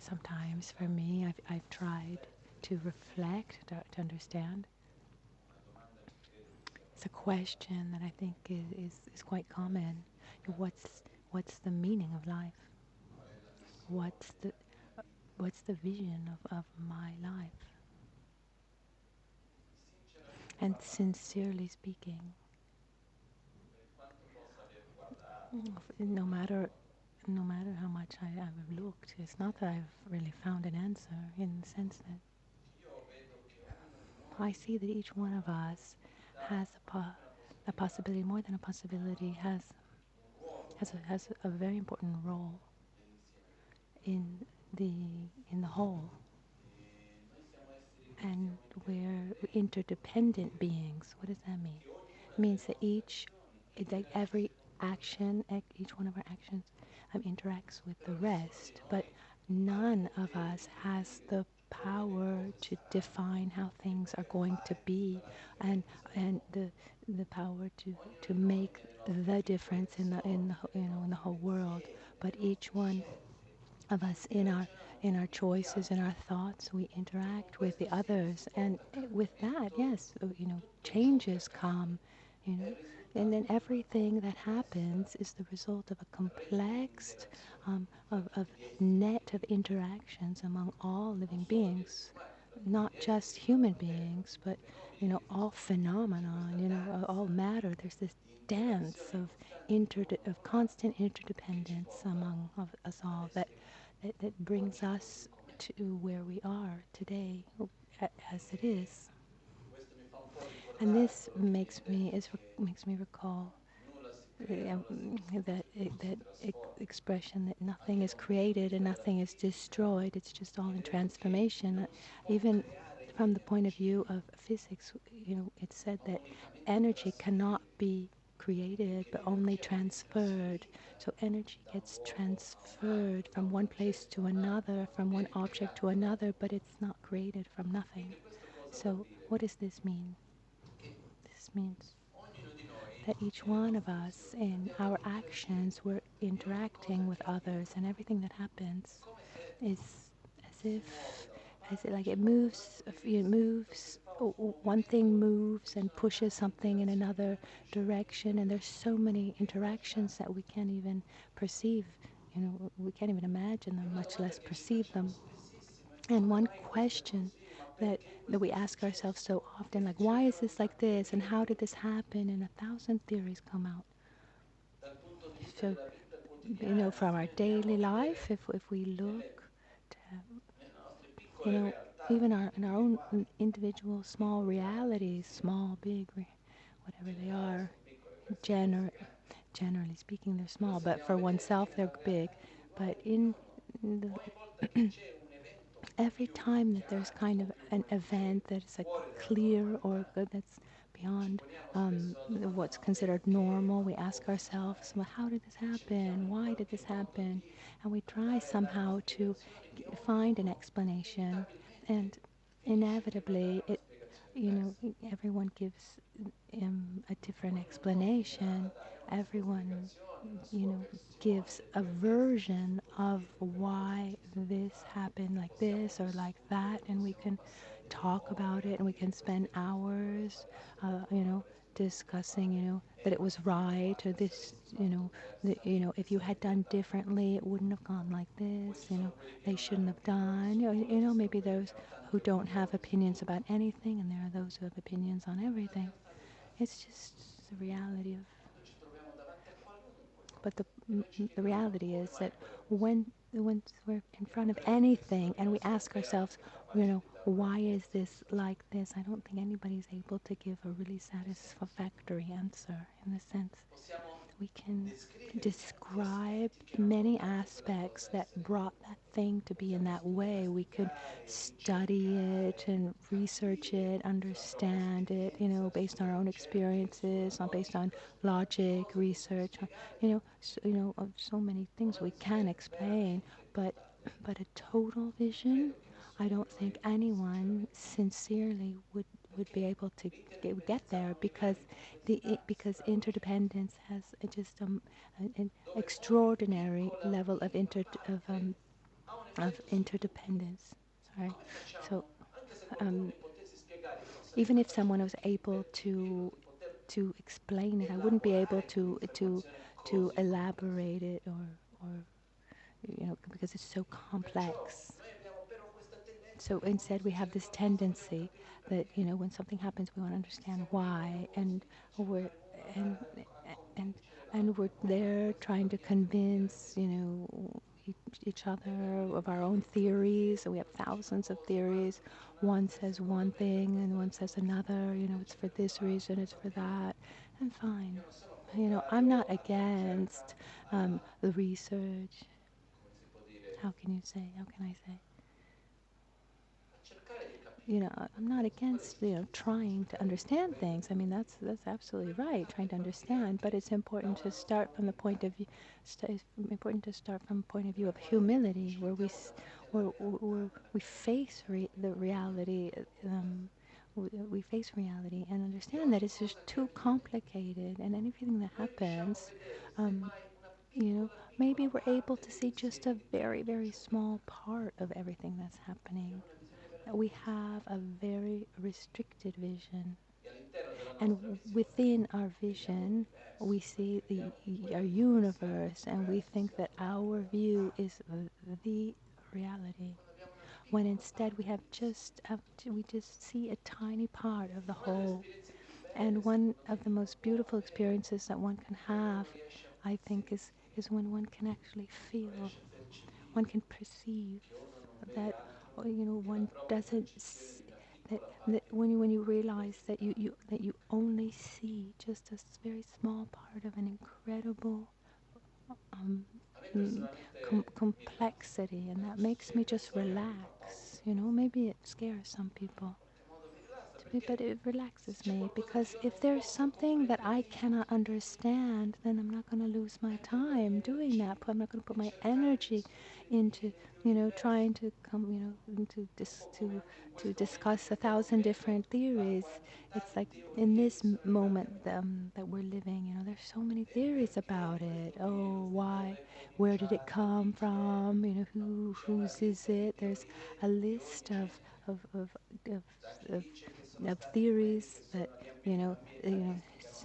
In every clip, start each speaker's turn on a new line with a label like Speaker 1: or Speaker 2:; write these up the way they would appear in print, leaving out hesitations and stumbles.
Speaker 1: sometimes for me, I've tried to reflect, to understand. It's a question that I think is quite common. What's the meaning of life? What's the what's the vision of my life? And sincerely speaking, no matter how much I've looked, it's not that I've really found an answer, in the sense that I see that each one of us has a possibility, more than a possibility, has a very important role in the in the whole, and we're interdependent beings. What does that mean? It means that like every action, each one of our actions, interacts with the rest, but none of us has the power to define how things are going to be, and the power to make the difference in the whole world. But each one of us, in our choices and our thoughts, we interact with the others, and with that, yes, changes come, you know and then everything that happens is the result of a complex of net of interactions among all living beings, not just human beings, but all phenomenon, all matter. There's this dance of constant interdependence among of us all that brings us to where we are today, as it is. And this makes me recall that expression that nothing is created and nothing is destroyed. It's just all in transformation. Even from the point of view of physics, it's said that energy cannot be created but only transferred. So energy gets transferred from one place to another, from one object to another, but it's not created from nothing. So what does this mean? This means that each one of us, in our actions, we're interacting with others, and everything that happens is as if, like it moves. One thing moves and pushes something in another direction, and there's so many interactions that we can't even perceive. We can't even imagine them, much less perceive them. And one question that we ask ourselves so often, like, why is this like this, and how did this happen? And 1,000 theories come out. So, from our daily life, if we look to, even in our own individual small realities, small, big, whatever they are, generally speaking, they're small, but for oneself, they're big. But in the every time that there's kind of an event that is like clear or good, that's beyond what's considered normal, we ask ourselves, well, how did this happen? Why did this happen? And we try somehow to find an explanation, and inevitably, you know, everyone gives a different explanation. Everyone, gives a version of why this happened like this or like that, and we can talk about it, and we can spend hours, discussing, that it was right, or this, if you had done differently, it wouldn't have gone like this, they shouldn't have done, maybe those who don't have opinions about anything, and there are those who have opinions on everything. It's just the reality of, but the reality is that when we're in front of anything and we ask ourselves, why is this like this? I don't think anybody's able to give a really satisfactory answer, in the sense we can describe many aspects that brought that thing to be in that way. We could study it and research it, understand it, based on our own experiences, not based on logic, research, so many things we can explain, but a total vision, I don't think anyone sincerely would be able to get there, because interdependence has just an extraordinary level of of interdependence. Sorry. So um, even if someone was able to explain it, I wouldn't be able to elaborate it or because it's so complex. So instead, we have this tendency that when something happens, we want to understand why, and we're and and and we're there trying to convince each other of our own theories. So we have thousands of theories. One says one thing, and one says another. It's for this reason, it's for that, and fine. I'm not against the research. How can I say? I'm not against trying to understand things. I mean, that's absolutely right, trying to understand. But it's important to start from the point of view. It's important to start from a point of view of humility, where we face the reality. We face reality and understand that it's just too complicated, and anything that happens, um, maybe we're able to see just a very, very small part of everything that's happening. We have a very restricted vision, and within our vision, we see our universe, and we think that our view is the reality. When instead we just see a tiny part of the whole. And one of the most beautiful experiences that one can have, I think, is when one can actually feel, one can perceive that one doesn't that when you realize that you only see just a very small part of an incredible um, complexity, and that makes me just relax. Maybe it scares some people, but it relaxes me, because if there's something that I cannot understand, then I'm not going to lose my time doing that. I'm not going to put my energy into, trying to come, to discuss 1,000 different theories. It's like in this moment that we're living, there's so many theories about it. Oh, why? Where did it come from? Whose is it? There's a list of of of, of of theories that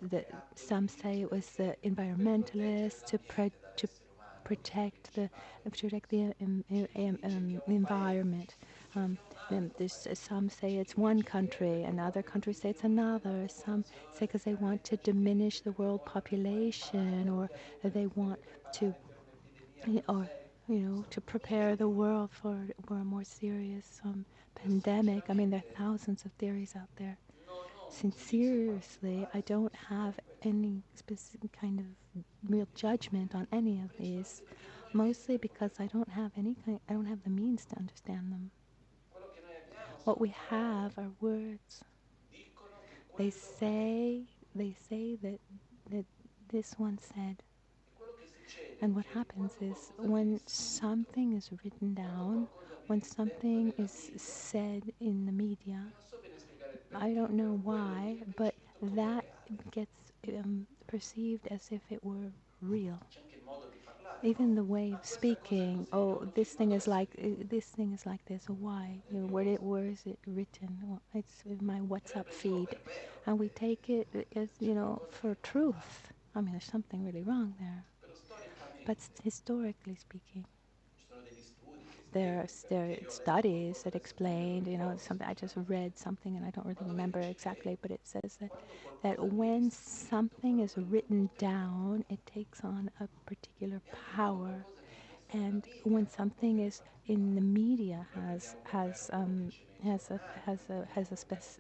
Speaker 1: that some say it was the environmentalists to protect the environment. And some say it's one country, and other countries say it's another. Some say because they want to diminish the world population, or they want to, or to prepare the world for a more serious pandemic. I mean, there are thousands of theories out there. Sincerely, I don't have any specific kind of real judgment on any of these, mostly because I don't have the means to understand them. What we have are words. They say that this one said, and what happens is when something is written down, when something is said in the media, I don't know why, but that gets perceived as if it were real. Even the way of speaking, oh, this thing is like this. Why? Where is it written? Well, it's in my WhatsApp feed, and we take it as for truth. I mean, there's something really wrong there. But historically speaking, there are studies that explained, something. I just read something and I don't really remember exactly, but it says that when something is written down, it takes on a particular power, and when something is in the media has a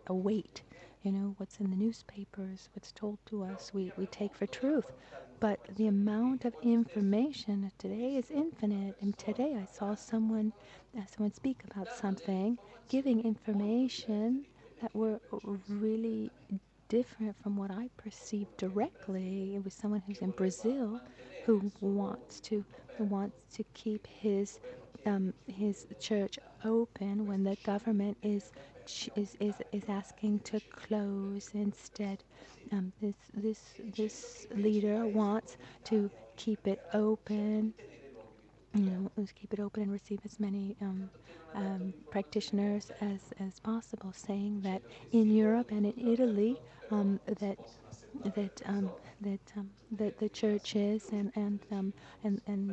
Speaker 1: a weight. What's in the newspapers, what's told to us, we take for truth. But the amount of information today is infinite. And today I saw someone speak about something, giving information that were really different from what I perceived directly. It was someone who's in Brazil who wants to keep his church open when the government is asking to close instead. This leader wants to keep it open, let's keep it open and receive as many practitioners as possible, saying that in Europe and in Italy, that that the churches and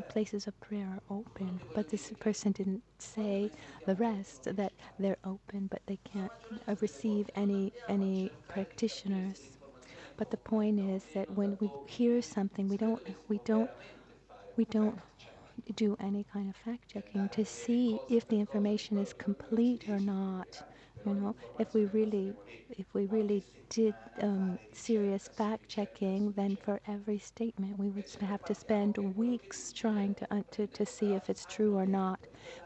Speaker 1: places of prayer are open. But this person didn't say the rest, that they're open, but they can't receive any practitioners. But the point is that when we hear something, we don't do any kind of fact checking to see if the information is complete or not. If we really did serious fact checking, then for every statement we would have to spend weeks trying to see if it's true or not.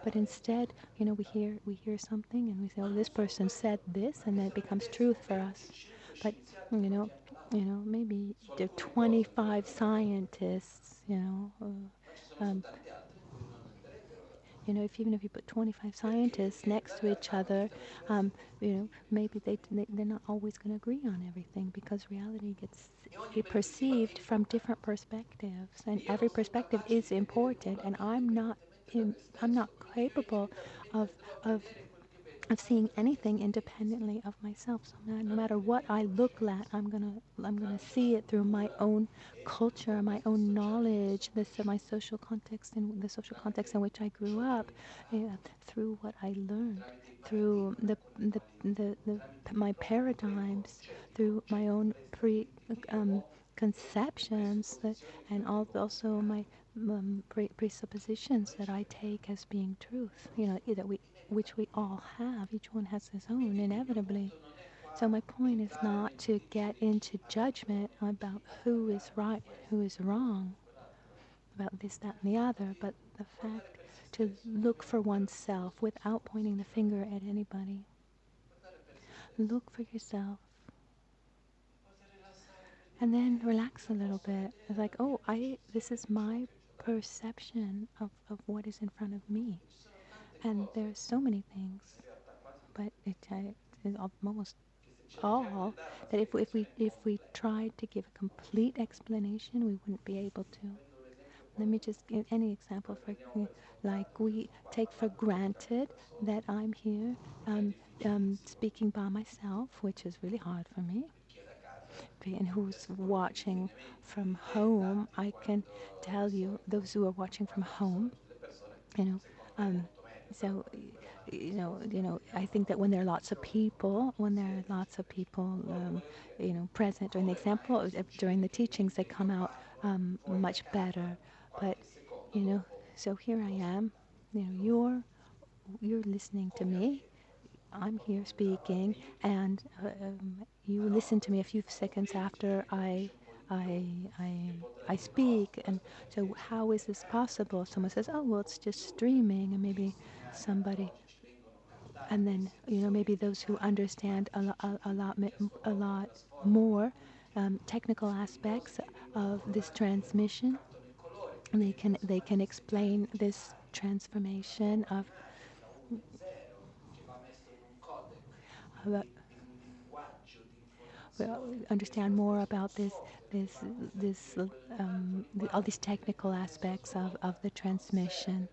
Speaker 1: But instead, we hear something and we say, oh, this person said this, and then it becomes truth for us. But you know, maybe there are 25 scientists, um, if even if you put 25 scientists next to each other, maybe they're not always going to agree on everything, because reality gets perceived from different perspectives, and every perspective is important. And I'm not capable of of of seeing anything independently of myself. So no matter what I look at, I'm gonna see it through my own culture, my own knowledge, my social context, and the social context in which I grew up, through what I learned, through my paradigms, through my own conceptions, and also my presuppositions that I take as being truth. Which we all have. Each one has his own, inevitably. So my point is not to get into judgment about who is right and who is wrong, about this, that, and the other, but the fact to look for oneself without pointing the finger at anybody. Look for yourself, and then relax a little bit. It's like, oh, this is my perception of what is in front of me. And there's so many things, but it's almost all that if we tried to give a complete explanation, we wouldn't be able to. Let me just give any example. Like, we take for granted that I'm here speaking by myself, which is really hard for me. And who's watching from home, I can tell you, those who are watching from home, you know, so I think that when there are lots of people, present during the example, during the teachings, they come out much better. But you know, so here I am. You're listening to me. I'm here speaking, and you listen to me a few seconds after I, I, I speak. And so, how is this possible? Someone says, "Oh, well, it's just streaming," and maybe somebody, and then maybe those who understand a lot more technical aspects of this transmission, they can explain this transformation of understand more about this this all these technical aspects of the transmission,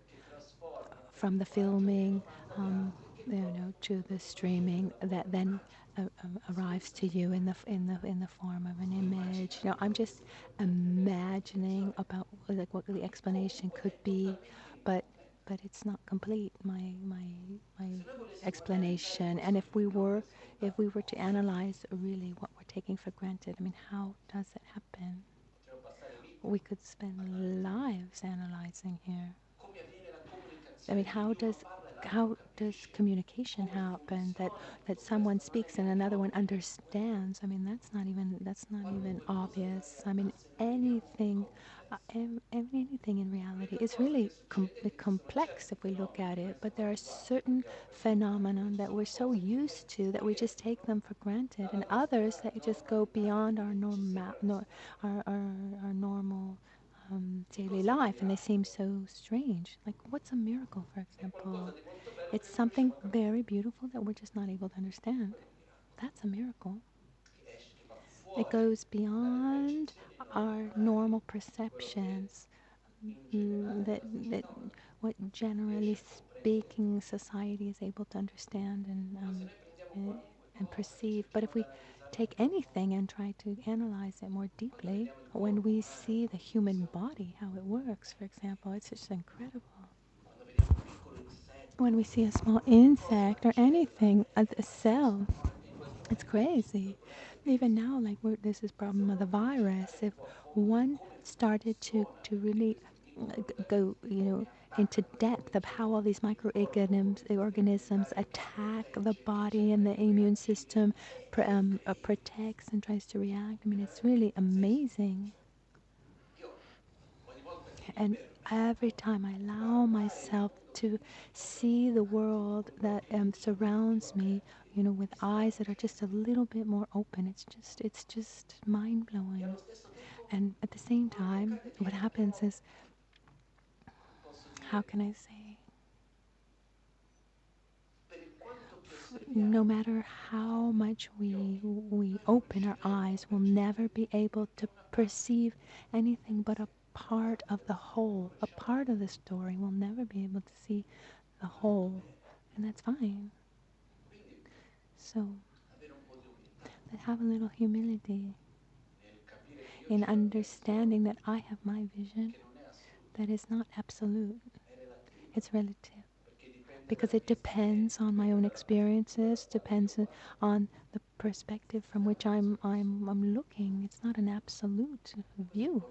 Speaker 1: from the filming, to the streaming that then arrives to you in the form of an image. I'm just imagining about like what the explanation could be, but it's not complete. My explanation. And if we were to analyze really what we're taking for granted, I mean, how does it happen? We could spend lives analyzing here. I mean, how does communication happen, that someone speaks and another one understands? I mean, that's not even obvious. I mean, anything in reality is really complex if we look at it. But there are certain phenomena that we're so used to that we just take them for granted, and others that just go beyond our our normal daily life, and they seem so strange. Like, what's a miracle, for example? It's something very beautiful that we're just not able to understand. That's a miracle. It goes beyond our normal perceptions. that what generally speaking society is able to understand and perceive. But if we take anything and try to analyze it more deeply, when we see the human body, how it works, for example, it's just incredible. When we see a small insect or anything, a cell, it's crazy. Even now, like this is problem of the virus. If one started to really go, into depth of how all these microorganisms attack the body and the immune system protects and tries to react. I mean, it's really amazing. And every time I allow myself to see the world that surrounds me, with eyes that are just a little bit more open, it's just mind blowing. And at the same time, what happens is, how can I say, no matter how much we open our eyes, we'll never be able to perceive anything but a part of the whole, a part of the story. We'll never be able to see the whole, and that's fine. So, have a little humility in understanding that I have my vision, that is not absolute, it's relative. Because it depends on my own experiences, depends on the perspective from which I'm looking. It's not an absolute view.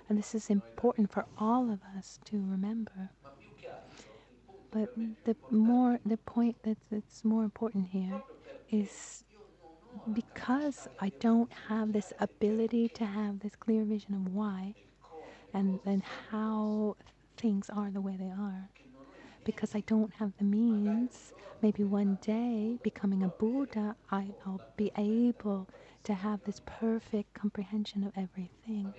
Speaker 1: And this is important for all of us to remember. But the point that's more important here is, because I don't have this ability to have this clear vision of why and how things are the way they are, because I don't have the means, maybe one day, becoming a Buddha, I'll be able to have this perfect comprehension of everything.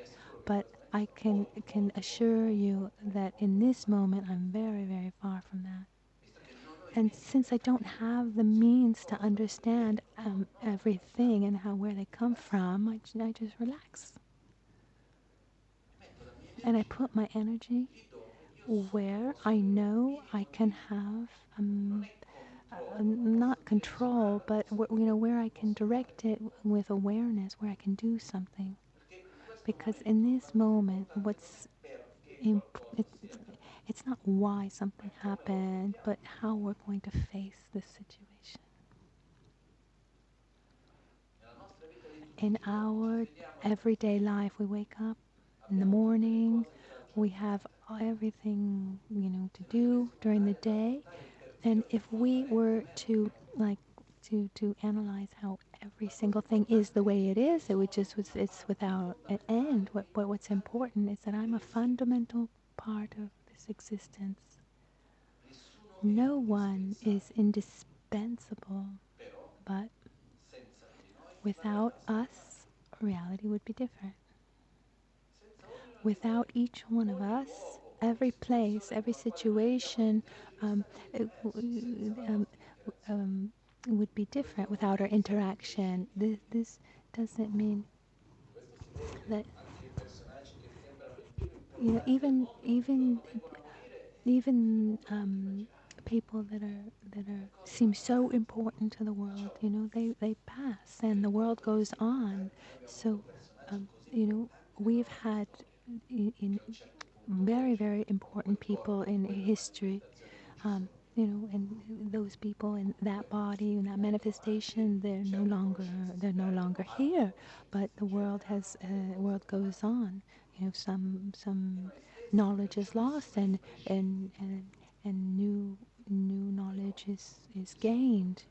Speaker 1: But I can assure you that in this moment, I'm very, very far from that. And since I don't have the means to understand everything and where they come from, I just relax. And I put my energy where I know I can have not control, but where I can direct it with awareness, where I can do something. Because in this moment, it's not why something happened, but how we're going to face this situation. In our everyday life, we wake up in the morning, we have everything to do during the day, and if we were to to analyze how every single thing is the way it is, it would just it's without an end. What's important is that I'm a fundamental part of this existence. No one is indispensable, but without us, reality would be different. Without each one of us, every place, every situation it, would be different without our interaction. This doesn't mean that even people that are seem so important to the world, they pass and the world goes on. So we've had in very, very important people in history, and those people in that body, in that manifestation, they're no longer here. But the world goes on. Some knowledge is lost, and new knowledge is gained.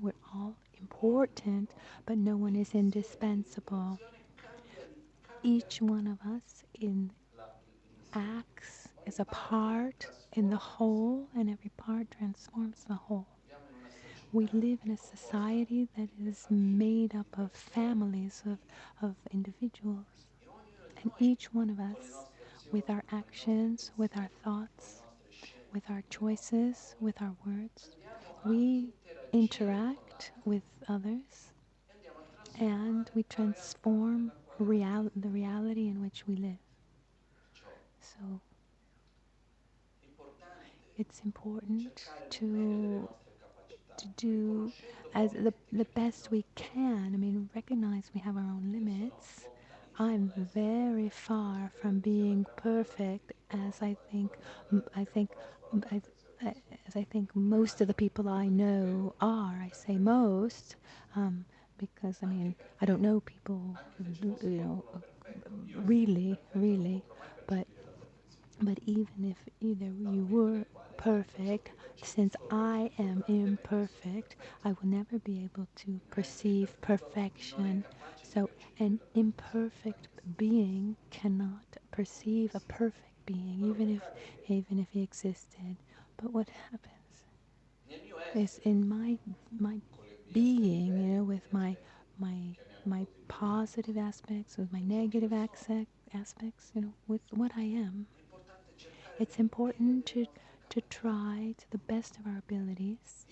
Speaker 1: We're all important, but no one is indispensable. Each one of us in acts as a part in the whole, and every part transforms the whole. We live in a society that is made up of families, of individuals. And each one of us, with our actions, with our thoughts, with our choices, with our words, we interact with others and we transform the reality in which we live. So it's important to do as the best we can. I mean, recognize we have our own limits. I'm very far from being perfect, as I think, I think, I, as I think most of the people I know are. I say most, because I mean I don't know people, really, but even if either you were perfect, since I am imperfect, I will never be able to perceive perfection. So an imperfect being cannot perceive a perfect being, even if he existed. But what happens is in my being, with my my positive aspects, with my negative aspects, with what I am. It's important to try to the best of our abilities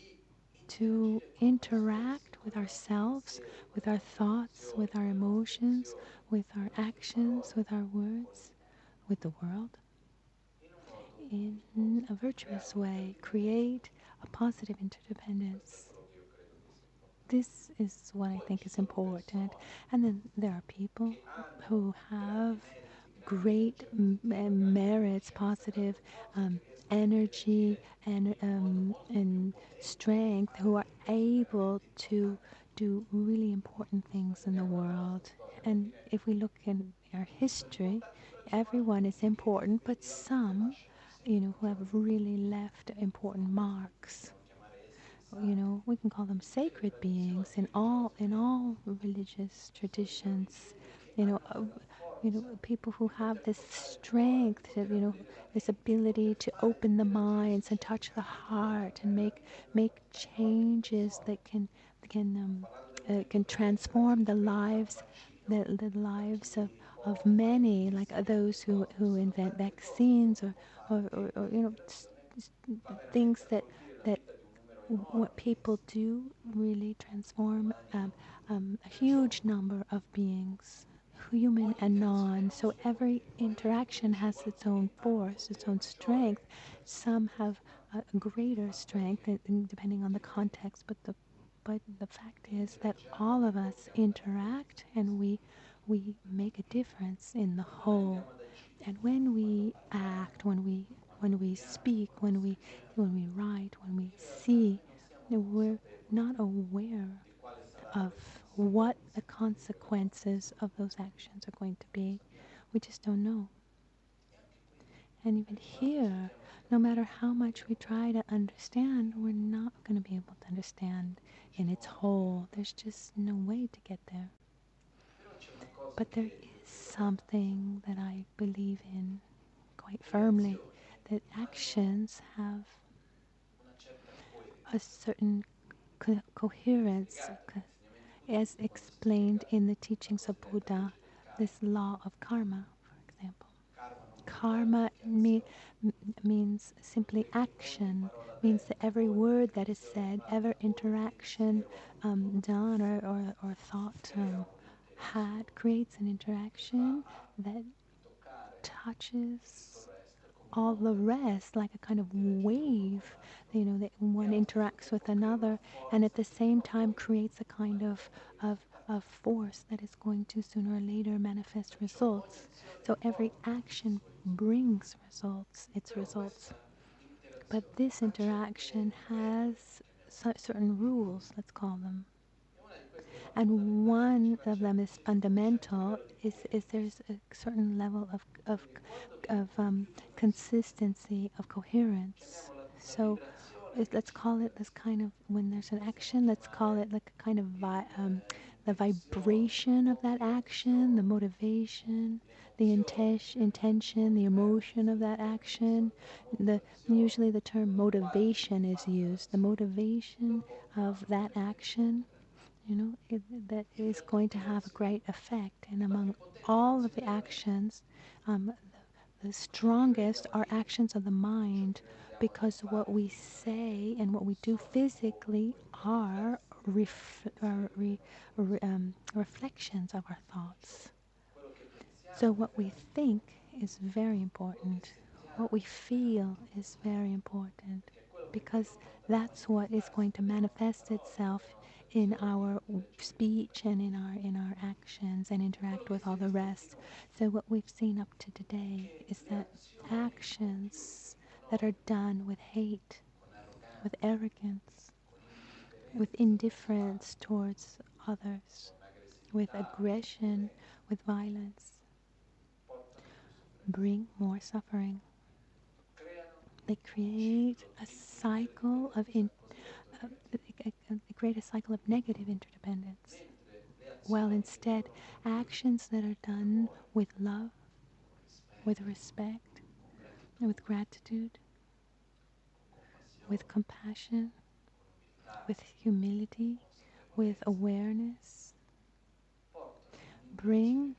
Speaker 1: to interact with ourselves, with our thoughts, with our emotions, with our actions, with our words, with the world in a virtuous way, create a positive interdependence. This is what I think is important. And then there are people who have great merits, positive energy and strength, who are able to do really important things in the world. And if we look in our history, everyone is important, but some, who have really left important marks. We can call them sacred beings in all religious traditions. You know, uh, people who have this strength, this ability to open the minds and touch the heart and make changes that can transform the lives of many, like those who invent vaccines or things that what people do really transform a huge number of beings, human and non. So every interaction has its own force, its own strength. Some have a greater strength depending on the context, but the fact is that all of us interact and we make a difference in the whole. And when we act, when we speak, when we write, when we see, we're not aware of what the consequences of those actions are going to be. We just don't know. And even here, no matter how much we try to understand, we're not going to be able to understand in its whole. There's just no way to get there. But there is something that I believe in quite firmly, that actions have a certain coherence, as explained in the teachings of Buddha, this law of karma, for example. Karma means simply action, means that every word that is said, every interaction done or thought had creates an interaction that touches all the rest, like a kind of wave, that one interacts with another and at the same time creates a kind of force that is going to sooner or later manifest results. So every action brings results, its results. But this interaction has certain rules, let's call them. And one of them is fundamental, is there's a certain level of consistency, of coherence. So let's call it this kind of, when there's an action, let's call it like a kind of the vibration of that action, the motivation, the intention, the emotion of that action. Usually the term motivation is used. The motivation of that action, that is going to have a great effect. And among all of the actions, the strongest are actions of the mind, because what we say and what we do physically are reflections of our thoughts. So what we think is very important. What we feel is very important because that's what is going to manifest itself in our speech and in our actions and interact with all the rest. So what we've seen up to today is that actions that are done with hate, with arrogance, with indifference towards others, with aggression, with violence, bring more suffering. They create a cycle of they create a cycle of negative interdependence. While instead, actions that are done with love, with respect, with gratitude, with compassion, with humility, with awareness, bring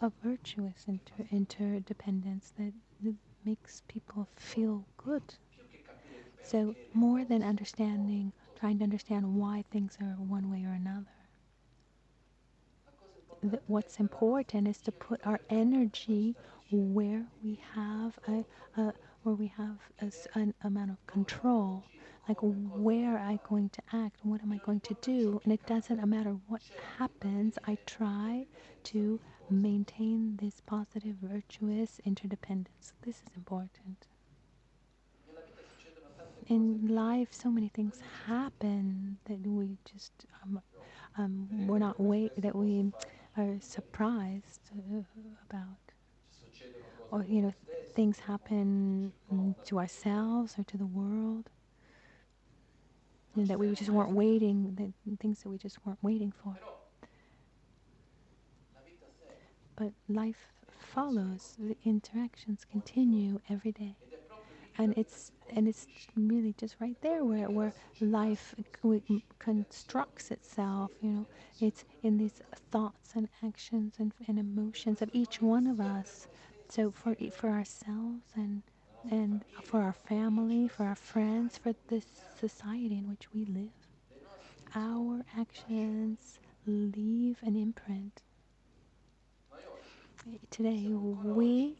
Speaker 1: a virtuous interdependence that makes people feel good. So more than understanding, trying to understand why things are one way or another, what's important is to put our energy where we have a where we have an amount of control. Like, where am I going to act? What am I going to do? And it doesn't matter what happens. I try to maintain this positive, virtuous interdependence. This is important. In life, so many things happen that we just we're not that we are surprised about, or things happen to ourselves or to the world, and that we just weren't waiting, things that we just weren't waiting for. But life follows. The interactions continue every day. And it's really just right there where life constructs itself. It's in these thoughts and actions and emotions of each one of us. So for ourselves and for our family, for our friends, for this society in which we live, our actions leave an imprint. Today we're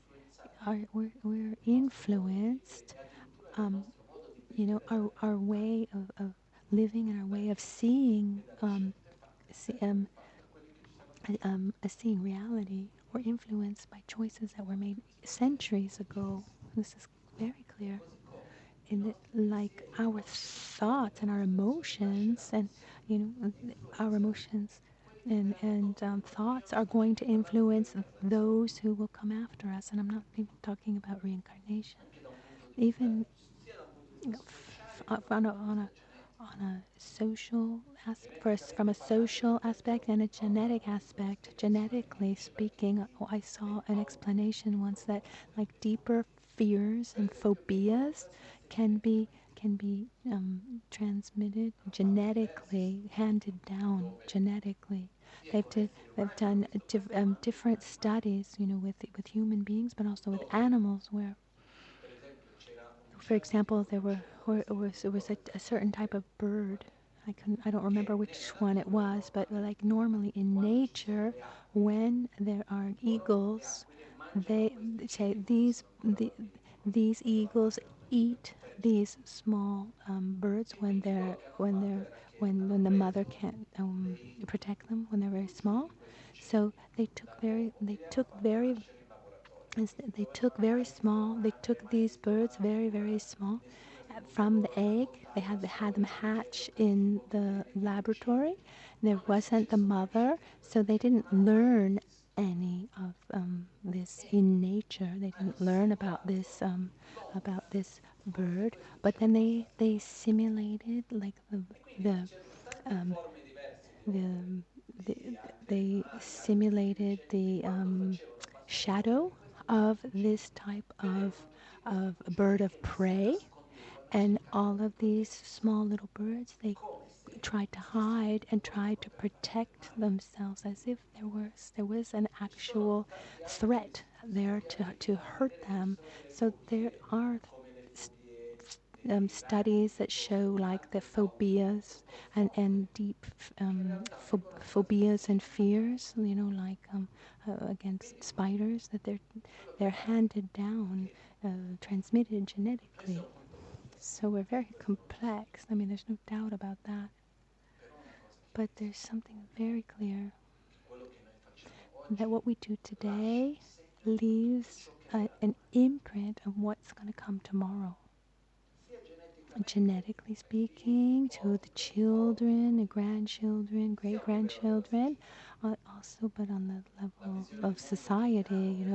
Speaker 1: influenced. Our way of living and our way of seeing seeing reality were influenced by choices that were made centuries ago. This is very clear. Like our thoughts and our emotions, and our emotions and thoughts are going to influence those who will come after us. And I'm not even talking about reincarnation. Even on a social aspect, from a social aspect and a genetic aspect. Genetically speaking, I saw an explanation once that like deeper fears and phobias can be transmitted genetically, handed down genetically. They've done different studies, with human beings, but also with animals, where, for example, there was a certain type of bird. I don't remember which one it was, but like normally in nature, when there are eagles, they say these eagles eat these small birds when the mother can't protect them when they're very small. So they took these birds very, very small from the egg. They had them hatch in the laboratory. There wasn't the mother, so they didn't learn any of this in nature. They didn't learn about this bird. But then they simulated like the um, the, the they simulated the shadow of this type of bird of prey, and all of these small little birds, they tried to hide and tried to protect themselves as if there was an actual threat there to hurt them. So there are studies that show like the phobias and deep phobias and fears, like against spiders, that they're handed down transmitted genetically. So we're very complex. I mean, there's no doubt about that. But there's something very clear that what we do today leaves an imprint of what's going to come tomorrow. Genetically speaking, to the children, the grandchildren, great grandchildren, also, but on the level of society,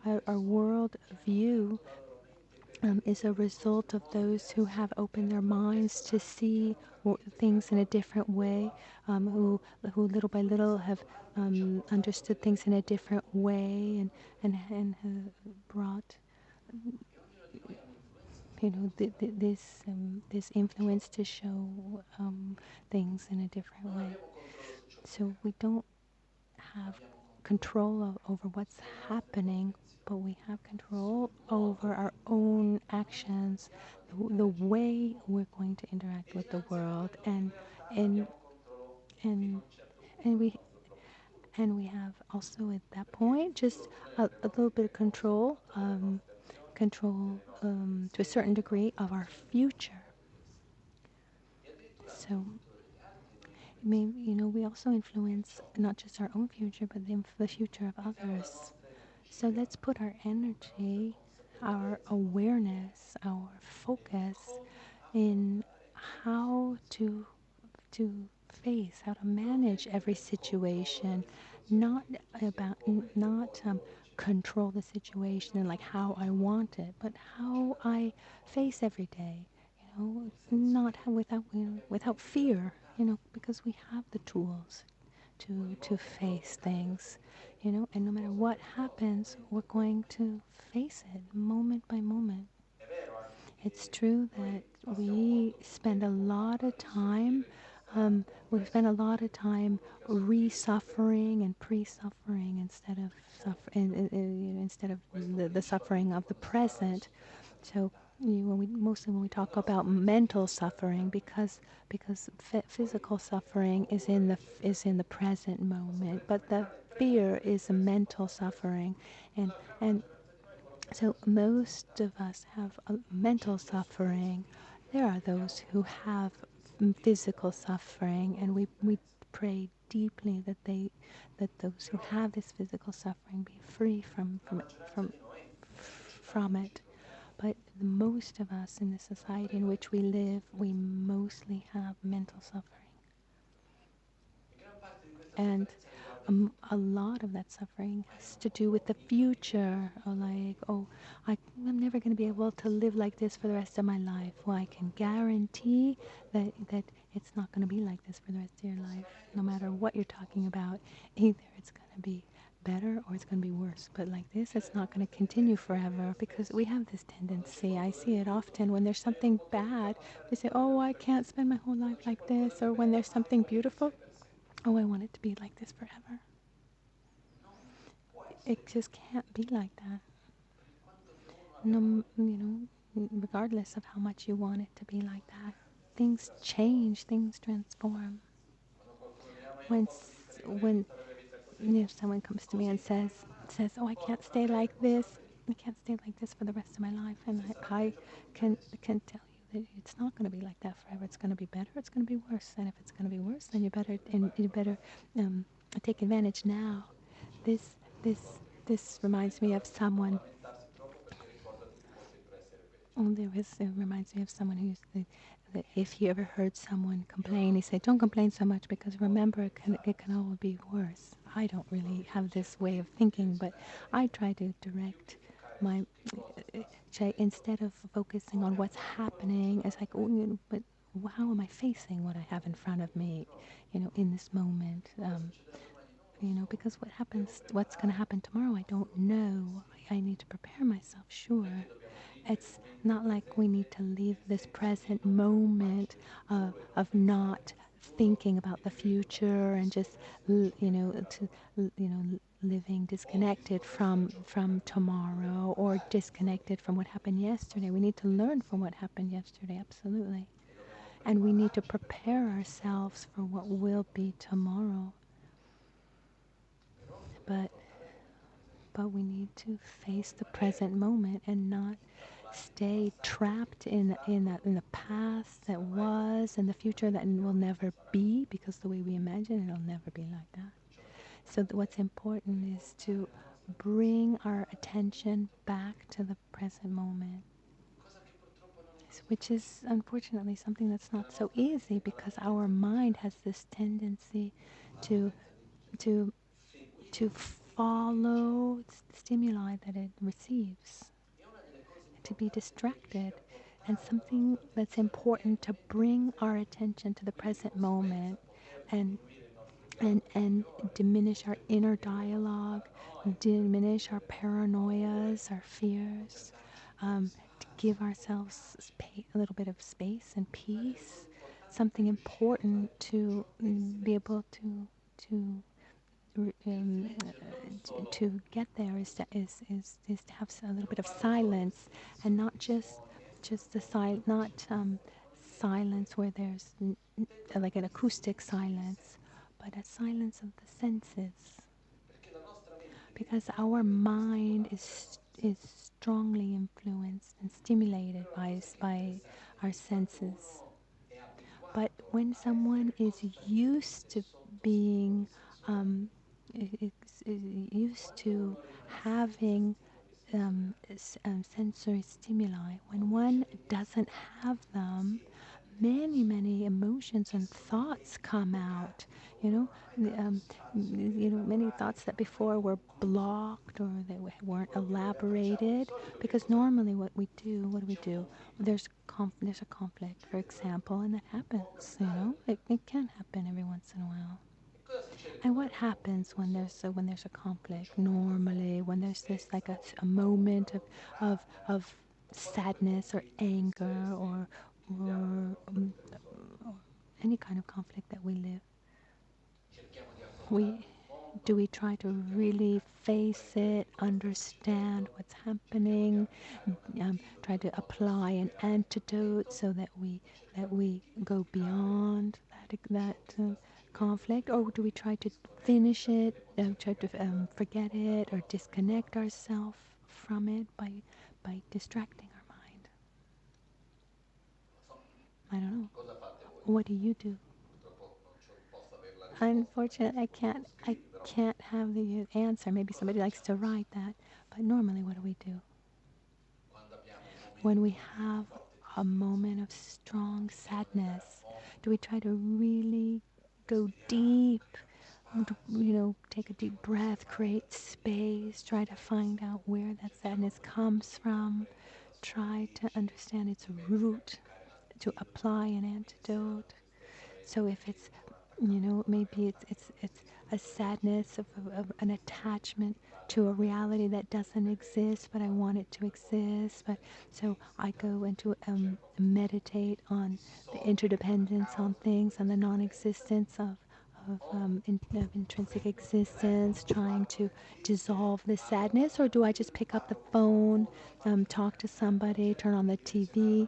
Speaker 1: our world view is a result of those who have opened their minds to see things in a different way, who little by little have understood things in a different way, and have brought this influence to show things in a different way. So we don't have control over what's happening, but we have control over our own actions, the way we're going to interact with the world, and and and we have also at that point just a little bit of control to a certain degree of our future. So, I mean, we also influence not just our own future, but the future of others. So let's put our energy, our awareness, our focus in how to face, how to manage every situation, not about not control the situation and like how I want it, but how I face every day. Not without fear. Because we have the tools to face things. And no matter what happens, we're going to face it moment by moment. It's true that we spend a lot of time re-suffering and pre-suffering instead of the suffering of the present. So mostly when we talk about mental suffering, because physical suffering is in the present moment, but the fear is a mental suffering, and so most of us have a mental suffering. There are those who have physical suffering, and we pray deeply that those who have this physical suffering be free from it. But most of us in the society in which we live, we mostly have mental suffering. And a lot of that suffering has to do with the future, or like, I'm never going to be able to live like this for the rest of my life. Well, I can guarantee that it's not going to be like this for the rest of your life, no matter what you're talking about. Either it's going to be better or it's going to be worse. But like this, it's not going to continue forever, because we have this tendency. I see it often when there's something bad. We say, oh, I can't spend my whole life like this. Or when there's something beautiful, oh, I want it to be like this forever. It just can't be like that. No, regardless of how much you want it to be like that. Things change, things transform. When someone comes to me and says, oh, I can't stay like this. I can't stay like this for the rest of my life. And I can tell you that it's not going to be like that forever. It's going to be better. It's going to be worse. And if it's going to be worse, then you better take advantage now. This reminds me of someone. It reminds me of someone who used to, that if he ever heard someone complain, he said, don't complain so much, because remember, it can all be worse. I don't really have this way of thinking, but I try to direct my, instead of focusing on what's happening, it's like, but how am I facing what I have in front of me, in this moment? Because what's going to happen tomorrow, I don't know. I need to prepare myself, sure. It's not like we need to leave this present moment of not thinking about the future and just, living disconnected from tomorrow, or disconnected from what happened yesterday. We need to learn from what happened yesterday, absolutely. And we need to prepare ourselves for what will be tomorrow. But but we need to face the present moment and not stay trapped in the past that was and the future that will never be, because the way we imagine it'll never be like that. So what's important is to bring our attention back to the present moment, which is unfortunately something that's not so easy because our mind has this tendency to to to follow stimuli that it receives, to be distracted. And something that's important to bring our attention to the present moment and and diminish our inner dialogue, diminish our paranoias, our fears, to give ourselves a little bit of space and peace. Something important to be able to to get there is to have a little bit of silence, and not just the not silence where there's like an acoustic silence, but a silence of the senses, because our mind is strongly influenced and stimulated by our senses. But when someone is used to being used to having sensory stimuli, when one doesn't have them, many emotions and thoughts come out. You know, many thoughts that before were blocked or they weren't elaborated. Because normally, what do we do? There's a conflict, for example, and that happens. It can happen every once in a while. And what happens when there's a conflict? Normally, when there's this like a moment of sadness or anger or any kind of conflict that we live, we we try to really face it, understand what's happening, try to apply an antidote so that we go beyond that conflict, or do we try to finish it, try to forget it, or disconnect ourselves from it by distracting our mind? I don't know. What do you do? Unfortunately, I can't have the answer. Maybe somebody likes to write that, but normally, what do we do when we have a moment of strong sadness? Do we try to really go deep? Take a deep breath, create space, try to find out where that sadness comes from, try to understand its root, to apply an antidote. So if it's, maybe it's a sadness of an attachment to a reality that doesn't exist, but I want it to exist. But so I go into meditate on the interdependence on things and the non-existence of intrinsic existence, trying to dissolve the sadness, or do I just pick up the phone, talk to somebody, turn on the TV,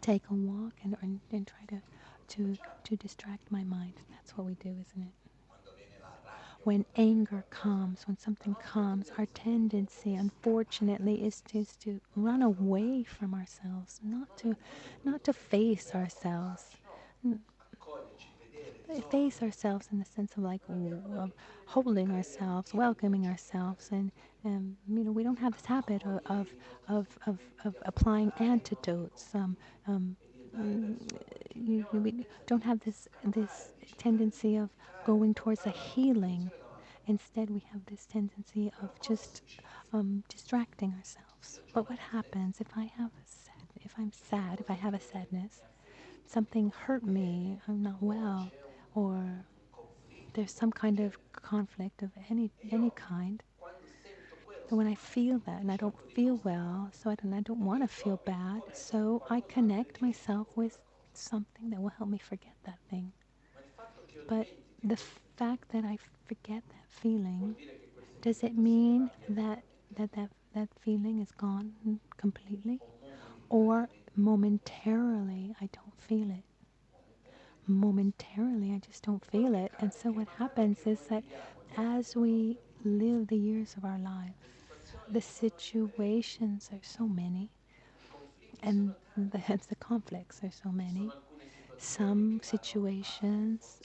Speaker 1: take a walk, and try to distract my mind? That's what we do, isn't it? When anger comes, when something comes, our tendency, unfortunately, is to run away from ourselves, not to face ourselves. Face ourselves in the sense of like of holding ourselves, welcoming ourselves, and we don't have this habit of applying antidotes. Mm, we don't have this tendency of going towards a healing. Instead, we have this tendency of just distracting ourselves. But what happens if I'm sad, if I have a sadness, something hurt me, I'm not well, or there's some kind of conflict of any kind. And when I feel that, and I don't feel well, so I don't want to feel bad, so I connect myself with something that will help me forget that thing. But the fact that I forget that feeling, does it mean that feeling is gone completely? Or momentarily I don't feel it? Momentarily I just don't feel it. And so what happens is that as we live the years of our life. The situations are so many, and hence the conflicts are so many. Some situations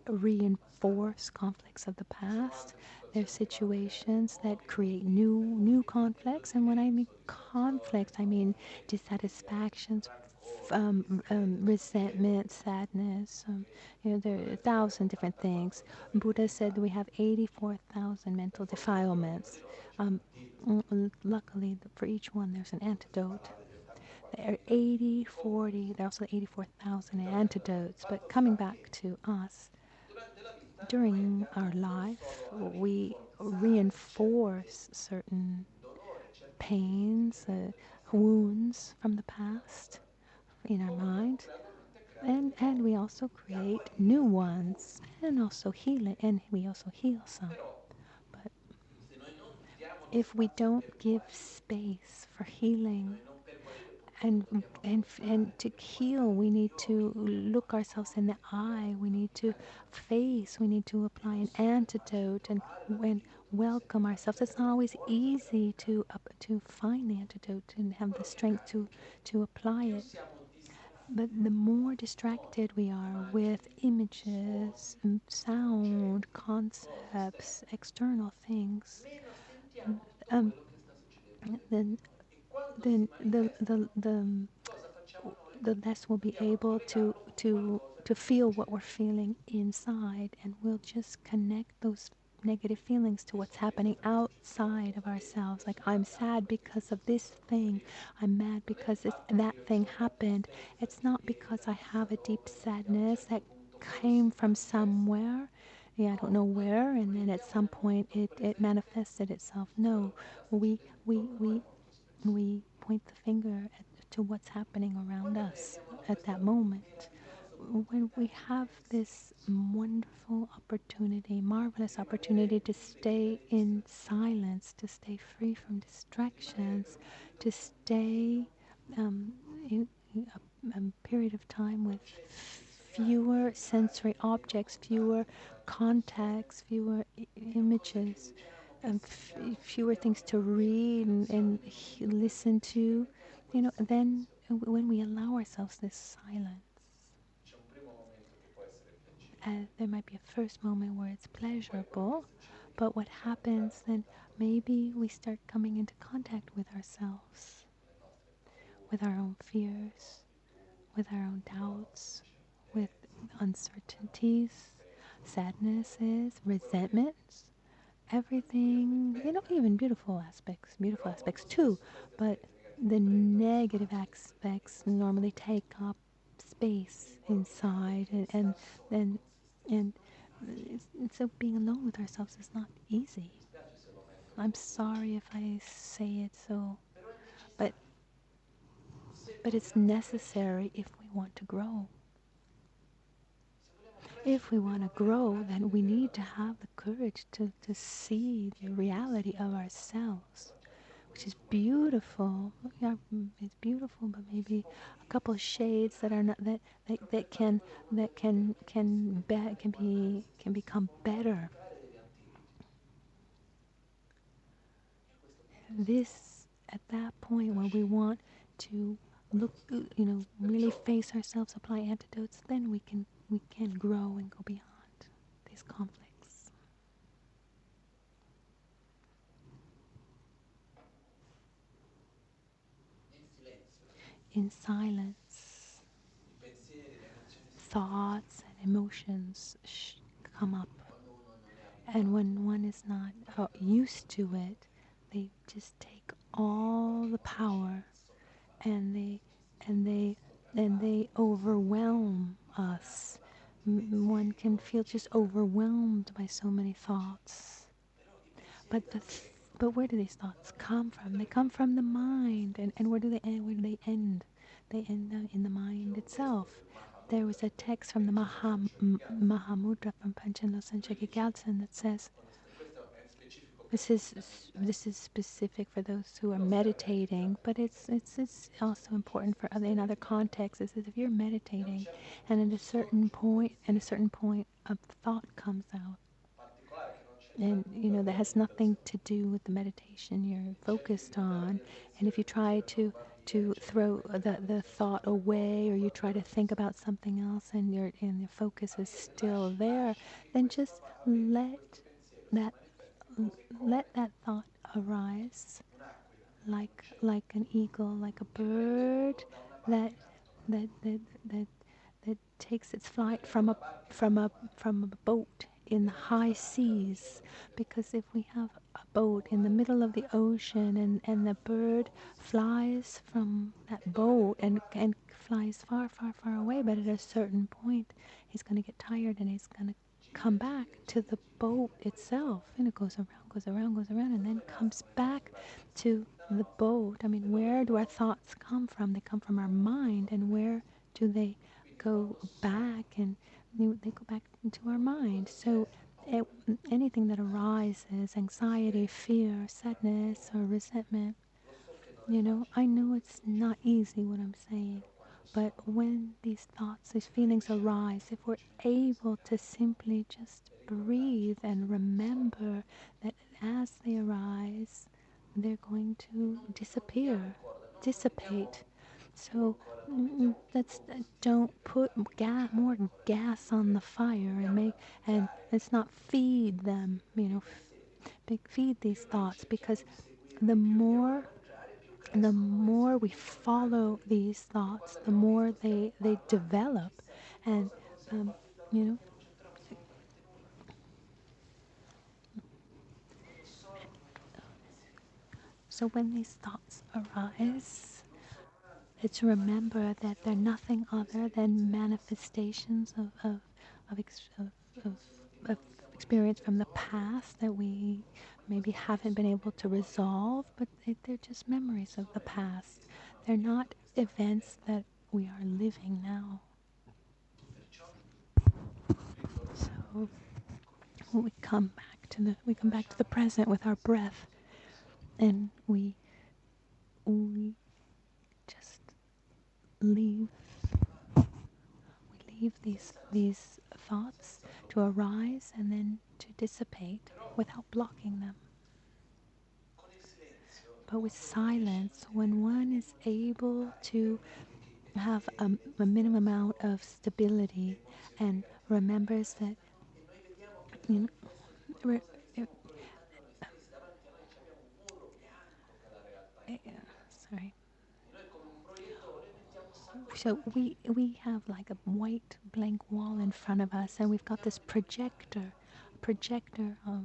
Speaker 1: reinforce conflicts of the past. There's situations that create new conflicts, and when I mean conflicts, I mean dissatisfactions, resentment, sadness. There are 1,000 different things. Buddha said we have 84,000 mental defilements. Luckily, for each one, there's an antidote. There are 80, 40, there are also 84,000 antidotes. But coming back to us, during our life, we reinforce certain pains, wounds from the past in our mind, and we also create new ones, and also heal it, and we also heal some. But if we don't give space for healing, and to heal, we need to look ourselves in the eye. We need to face. We need to apply an antidote and welcome ourselves. It's not always easy to find the antidote and have the strength to apply it. But the more distracted we are with images, sound, concepts, external things, um, then the less we'll be able to feel what we're feeling inside, and we'll just connect those negative feelings to what's happening outside of ourselves. Like, I'm sad because of this thing, I'm mad because that thing happened. It's not because I have a deep sadness that came from somewhere. Yeah, I don't know where, and then at some point it manifested itself. No, we we we we point the finger to what's happening around us at that moment. When we have this wonderful opportunity, marvelous opportunity to stay in silence, to stay free from distractions, to stay in a period of time with fewer sensory objects, fewer contacts, fewer images, fewer things to read and listen to, then when we allow ourselves this silence, there might be a first moment where it's pleasurable, but what happens then, maybe we start coming into contact with ourselves, with our own fears, with our own doubts, with uncertainties, sadnesses, resentments, everything, even beautiful aspects too, but the negative aspects normally take up space inside, and, and so being alone with ourselves is not easy. I'm sorry if I say it so, but it's necessary if we want to grow. If we want to grow, then we need to have the courage to see the reality of ourselves, which is beautiful. Yeah, it's beautiful, but maybe a couple of shades that are not that can become better. This, at that point when we want to look, really face ourselves, apply antidotes, then we can grow and go beyond these conflicts. In silence, thoughts and emotions come up, and when one is not used to it, they just take all the power, and they overwhelm us. One can feel just overwhelmed by so many thoughts. But but where do these thoughts come from? They come from the mind, and where do they end? Where do they end? They end in the mind itself. There was a text from the Mahamudra from Panchen Losang Gangchen that says, this is specific for those who are meditating, but it's also important for other, in other contexts. It says if you're meditating, and at a certain point, a thought comes out, And that has nothing to do with the meditation you're focused on. And if you try to throw the thought away, or you try to think about something else, and your focus is still there, then just that let that thought arise, like an eagle, like a bird that that that that that takes its flight from a boat in the high seas. Because if we have a boat in the middle of the ocean, and the bird flies from that boat and flies far, far, far away, but at a certain point he's going to get tired, and he's going to come back to the boat itself, and it goes around, goes around, goes around, and then comes back to the boat. I mean, where do our thoughts come from? They come from our mind. And where do they go back? And they go back into our mind. So anything that arises, anxiety, fear, sadness, or resentment, I know it's not easy what I'm saying, but when these thoughts, these feelings arise, if we're able to simply just breathe and remember that as they arise, they're going to disappear, dissipate. So let's don't put more gas on the fire, and let's not feed them, feed these thoughts, because the more the more we follow these thoughts, the more they develop. And, you know, so when these thoughts arise, it's to remember that they're nothing other than manifestations of, of experience from the past that we maybe haven't been able to resolve, but they're just memories of the past. They're not events that we are living now. So we come back to the present with our breath, and we just leave we leave these thoughts to arise and then to dissipate without blocking them. But with silence, when one is able to have a minimum amount of stability, and remembers that, you know, re, uh, uh, sorry. So we have like a white blank wall in front of us, and we've got this projector of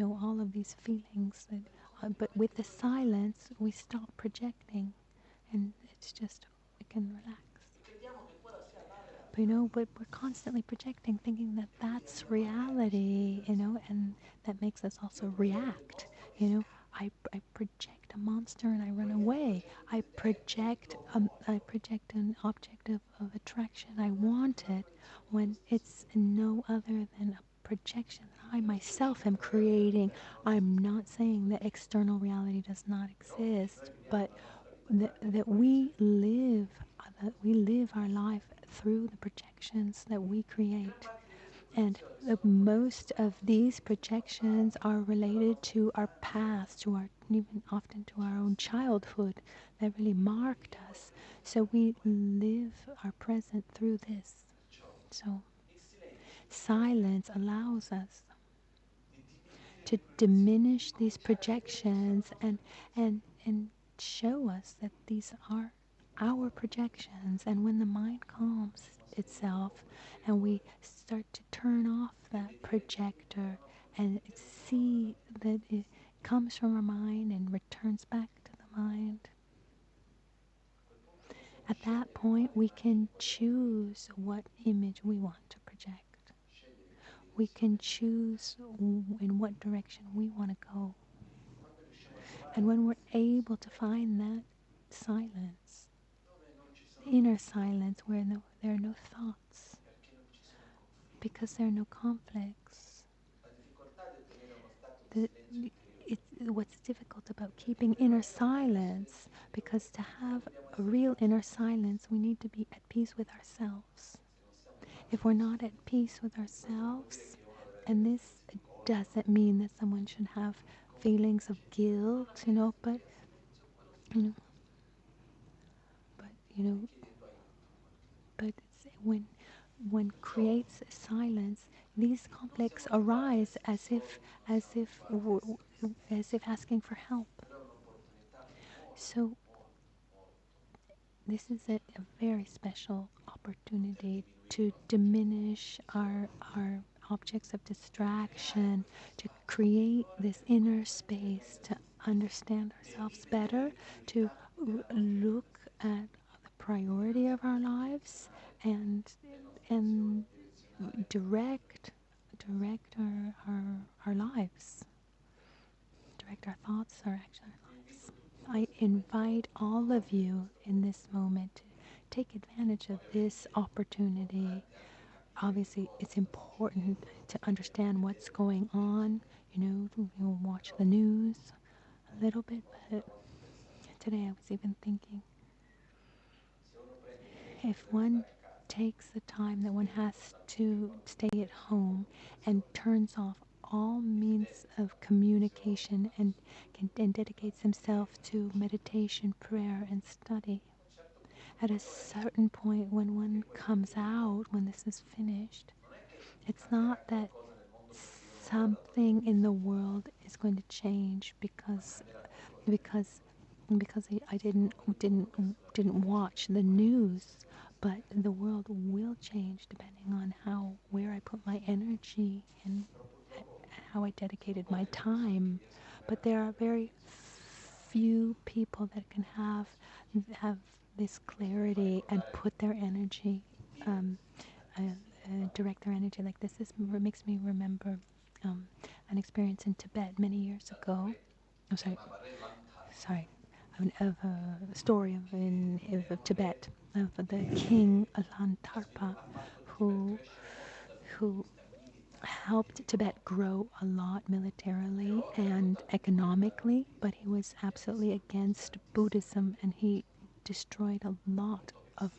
Speaker 1: all of these feelings. But with the silence, we stop projecting, and it's just we can relax. But we're constantly projecting, thinking that that's reality, and that makes us also react. I project a monster and I run away. I project an object of attraction. I want it, when it's no other than a projection that I myself am creating. I'm not saying that external reality does not exist, but that we live our life through the projections that we create. And most of these projections are related to our past, even often to our own childhood, that really marked us. So we live our present through this. So silence allows us to diminish these projections, and show us that these are our projections. And when the mind calms itself, and we start to turn off that projector and see that it comes from our mind and returns back to the mind, at that point we can choose what image we want to project. We can choose in what direction we want to go. And when we're able to find that silence, inner silence, where there are no thoughts, because there are no conflicts, what's difficult about keeping inner silence, because to have a real inner silence, we need to be at peace with ourselves. If we're not at peace with ourselves, and this doesn't mean that someone should have feelings of guilt, but you know, but you know, but it's when one creates silence, these conflicts arise as if asking for help. So this is a very special opportunity to diminish our objects of distraction, to create this inner space, to understand ourselves better, to look at the priority of our lives and direct our lives, direct our thoughts, our actions, our lives. I invite all of you in this moment to take advantage of this opportunity. Obviously, it's important to understand what's going on. Watch the news a little bit, but today I was even thinking if one takes the time that one has to stay at home and turns off all means of communication and dedicates himself to meditation, prayer, and study, at a certain point when one comes out, when this is finished, it's not that something in the world is going to change because I didn't watch the news, but the world will change depending on where I put my energy and how I dedicated my time. But there are very few people that can have this clarity and put their energy, direct their energy like this. This makes me remember an experience in Tibet many years ago. Oh, sorry, of a story of Tibet, of the king Alantarpa, who who helped Tibet grow a lot militarily and economically, but he was absolutely against Buddhism, and he destroyed a lot of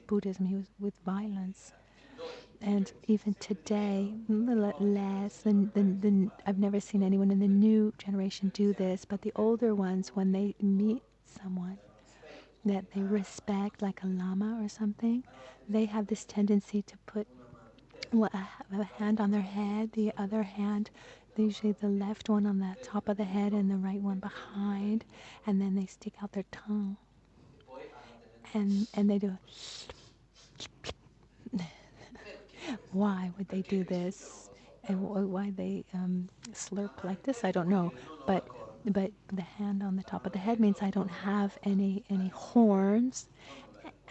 Speaker 1: Buddhism. He was with violence. And even today, a little less than I've never seen anyone in the new generation do this, but the older ones, when they meet someone that they respect, like a lama or something, they have this tendency to put a hand on their head, the other hand, usually the left one on the top of the head and the right one behind, and then they stick out their tongue. And they do. Why would they do this? And why they slurp like this? I don't know. But the hand on the top of the head means I don't have any horns,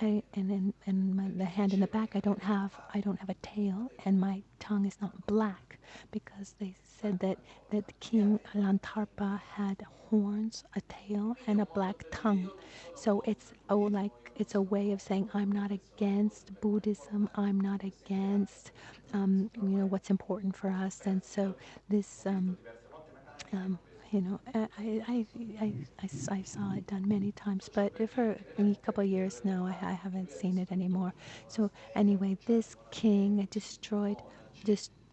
Speaker 1: the hand in the back I don't have a tail, and my tongue is not black, because they said that King Lantarpa had horns, a tail, and a black tongue. So it's a way of saying I'm not against Buddhism, I'm not against what's important for us. And so this I saw it done many times, but for a couple of years now, I haven't seen it anymore. So anyway, this king just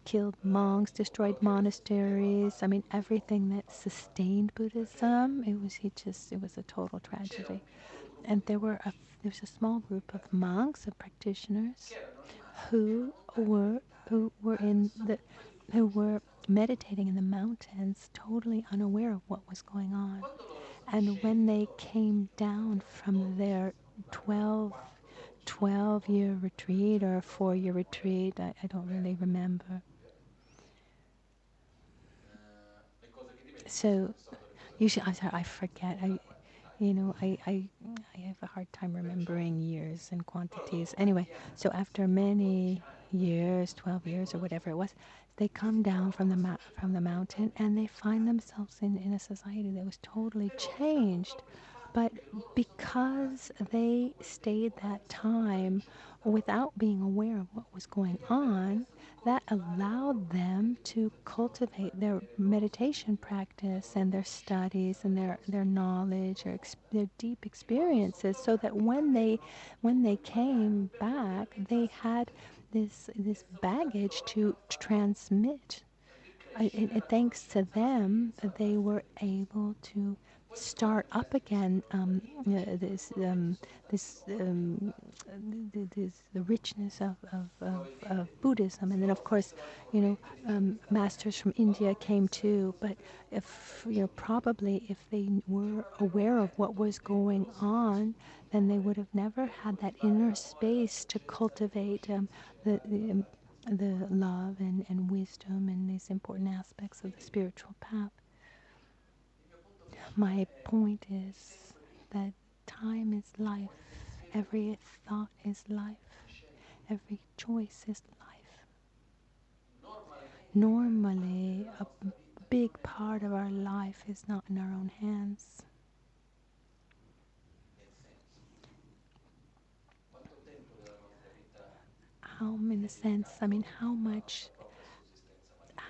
Speaker 1: killed monks, destroyed monasteries. I mean, everything that sustained Buddhism. It was a total tragedy. And there was a small group of monks, of practitioners, who were who were in the who were meditating in the mountains, totally unaware of what was going on. And when they came down from their 12-year retreat or a 4-year retreat, I don't really remember. So usually, I'm sorry, I forget. I have a hard time remembering years and quantities. Anyway, so after many years, 12 years or whatever it was, they come down from the mountain, and they find themselves in a society that was totally changed. But because they stayed that time without being aware of what was going on, that allowed them to cultivate their meditation practice and their studies and their knowledge or their deep experiences, so that when they came back, they had this baggage to transmit thanks to them, they were able to start up again this the richness of Buddhism, and then of course, you know, masters from India came too. But if probably if they were aware of what was going on, then they would have never had that inner space to cultivate the the love and wisdom and these important aspects of the spiritual path. My point is that time is life. Every thought is life. Every choice is life. Normally, a big part of our life is not in our own hands. How, in a sense, I mean, how much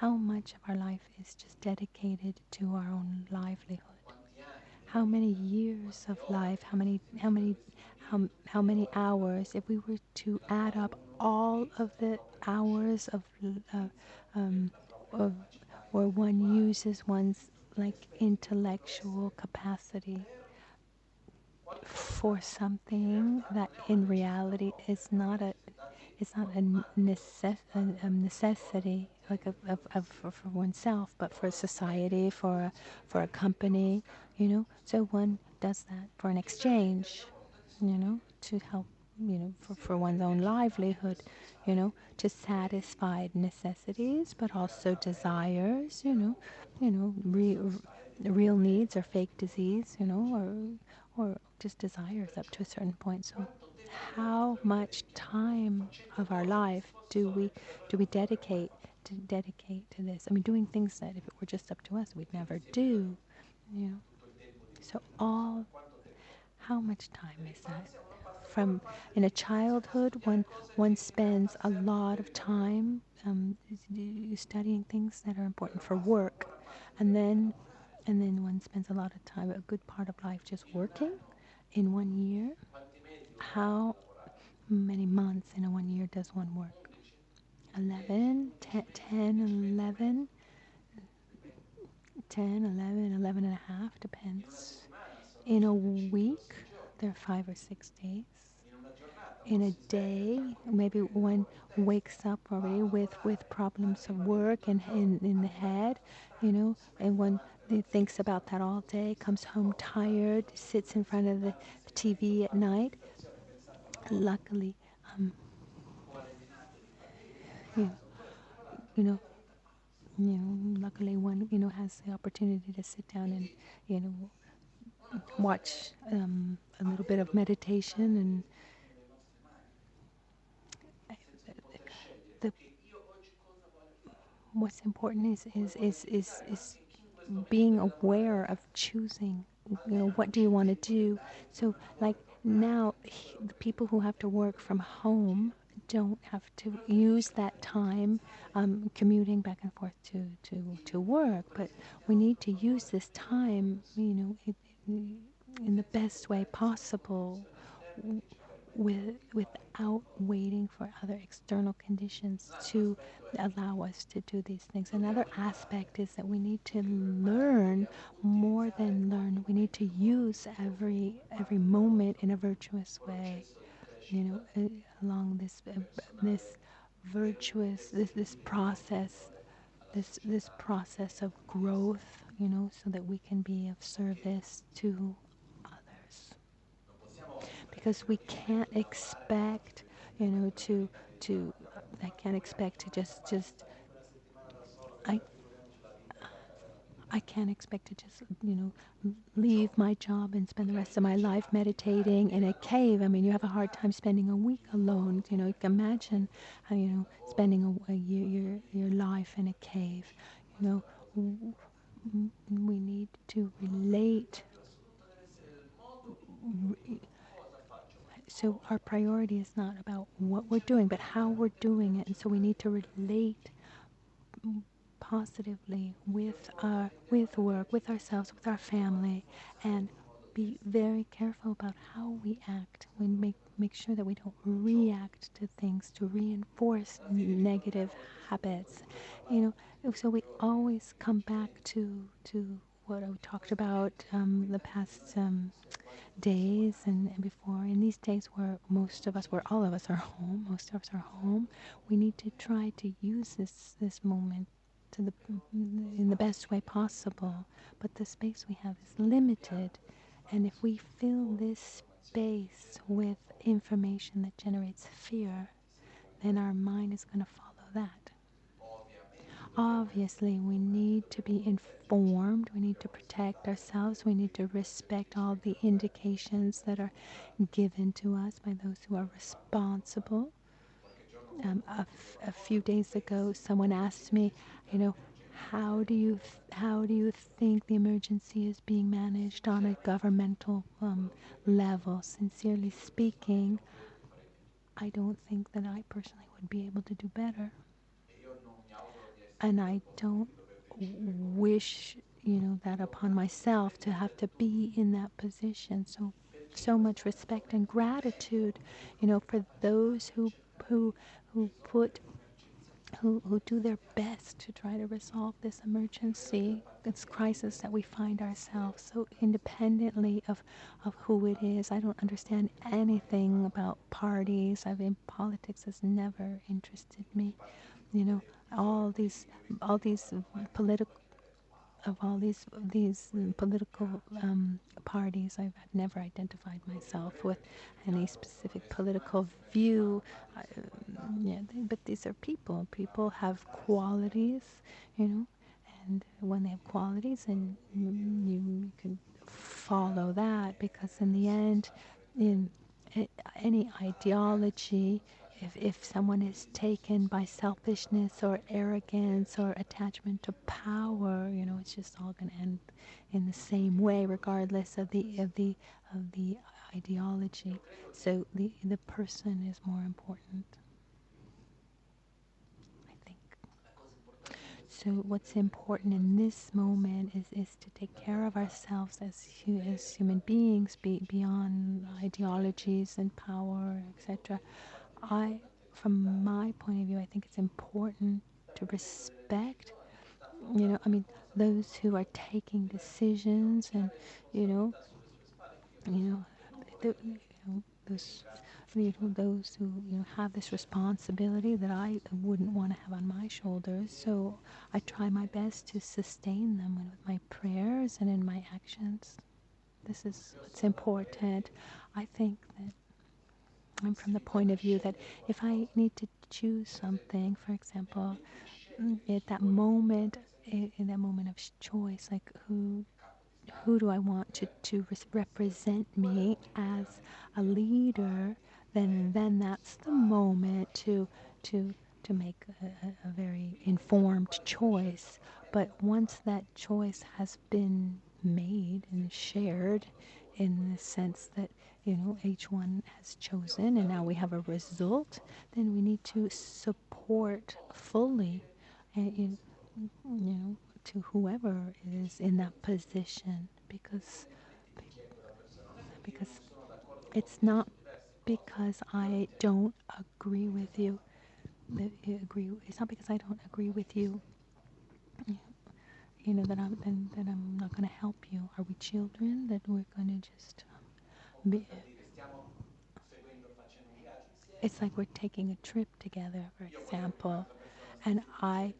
Speaker 1: of our life is just dedicated to our own livelihood? How many years of life, how many hours, if we were to add up all of the hours um, of where one uses one's like intellectual capacity for something that in reality is not a a necessity like for oneself, but for society, for a company, So one does that for an exchange, to help, for one's own livelihood, to satisfy necessities, but also desires, real needs or fake disease, or just desires up to a certain point. So how much time of our life do we dedicate to this? I mean, doing things that if it were just up to us, we'd never do. You know. So how much time is that? From in a childhood, one spends a lot of time studying things that are important for work, and then one spends a lot of time, a good part of life, just working. In 1 year, how many months in a 1 year does one work? 11, 10, 11, 10, 11, 11 and a half, depends. In a week, there are 5 or 6 days. In a day, maybe one wakes up already with problems of work and in the head, and one thinks about that all day, comes home tired, sits in front of the TV at night. Luckily, um, you you know, luckily one, has the opportunity to sit down and, watch a little bit of meditation and the what's important is being aware of choosing. What do you want to do? So, like now, the people who have to work from home don't have to use that time commuting back and forth to work, but we need to use this time, in the best way possible, without waiting for other external conditions to allow us to do these things. Another aspect is that we need to learn more than learn. We need to use every moment in a virtuous way. Along this virtuous this process, this process of growth, so that we can be of service to others, because we can't expect, to I can't expect to just I I can't expect to just, leave my job and spend the rest of my life meditating in a cave. I mean, you have a hard time spending a week alone. You can imagine how, spending a year, your life in a cave. We need to relate. So our priority is not about what we're doing, but how we're doing it. And so we need to relate positively with work, with ourselves, with our family, and be very careful about how we act. We make sure that we don't react to things to reinforce negative habits, you know, so we always come back to what I talked about the past days and before. In these days where most of us, where all of us are home, most of us are home, we need to try to use this moment to the in the best way possible. But the space we have is limited, and if we fill this space with information that generates fear, then our mind is going to follow that. Obviously, we need to be informed. We need to protect ourselves. We need to respect all the indications that are given to us by those who are responsible. A few days ago, someone asked me, you know, how do you think the emergency is being managed on a governmental level? Sincerely speaking, I don't think that I personally would be able to do better. And I don't wish, that upon myself to have to be in that position. So much respect and gratitude, for those who who put who do their best to try to resolve this emergency, this crisis that we find ourselves, so independently of who it is. I don't understand anything about parties. Politics has never interested me. You know, all these all these political political parties. I've never identified myself with any specific political view. Yeah, but these are people. People have qualities, and when they have qualities, and you can follow that, because in the end, in any ideology, if someone is taken by selfishness or arrogance or attachment to power, it's just all going to end in the same way, regardless of the ideology. So the person is more important, I think. So what's important in this moment is to take care of ourselves as human beings, beyond ideologies and power, etc. From my point of view, I think it's important to respect, those who are taking decisions, and you know, you know, those, those who have this responsibility that I wouldn't want to have on my shoulders. So I try my best to sustain them with my prayers and in my actions. This is what's important. I think that I'm from the point of view that if I need to choose something, for example, at that moment, in that moment of choice, like who do I want to represent me as a leader, then that's the moment to to make a very informed choice. But once that choice has been made and shared, in the sense that each one has chosen and now we have a result, then we need to support fully, and to whoever is in that position, because it's not because I don't agree with you it's not because I don't agree with you, that I'm not going to help you. Are we children that we're going to just be? It's like we're taking a trip together, for example, and I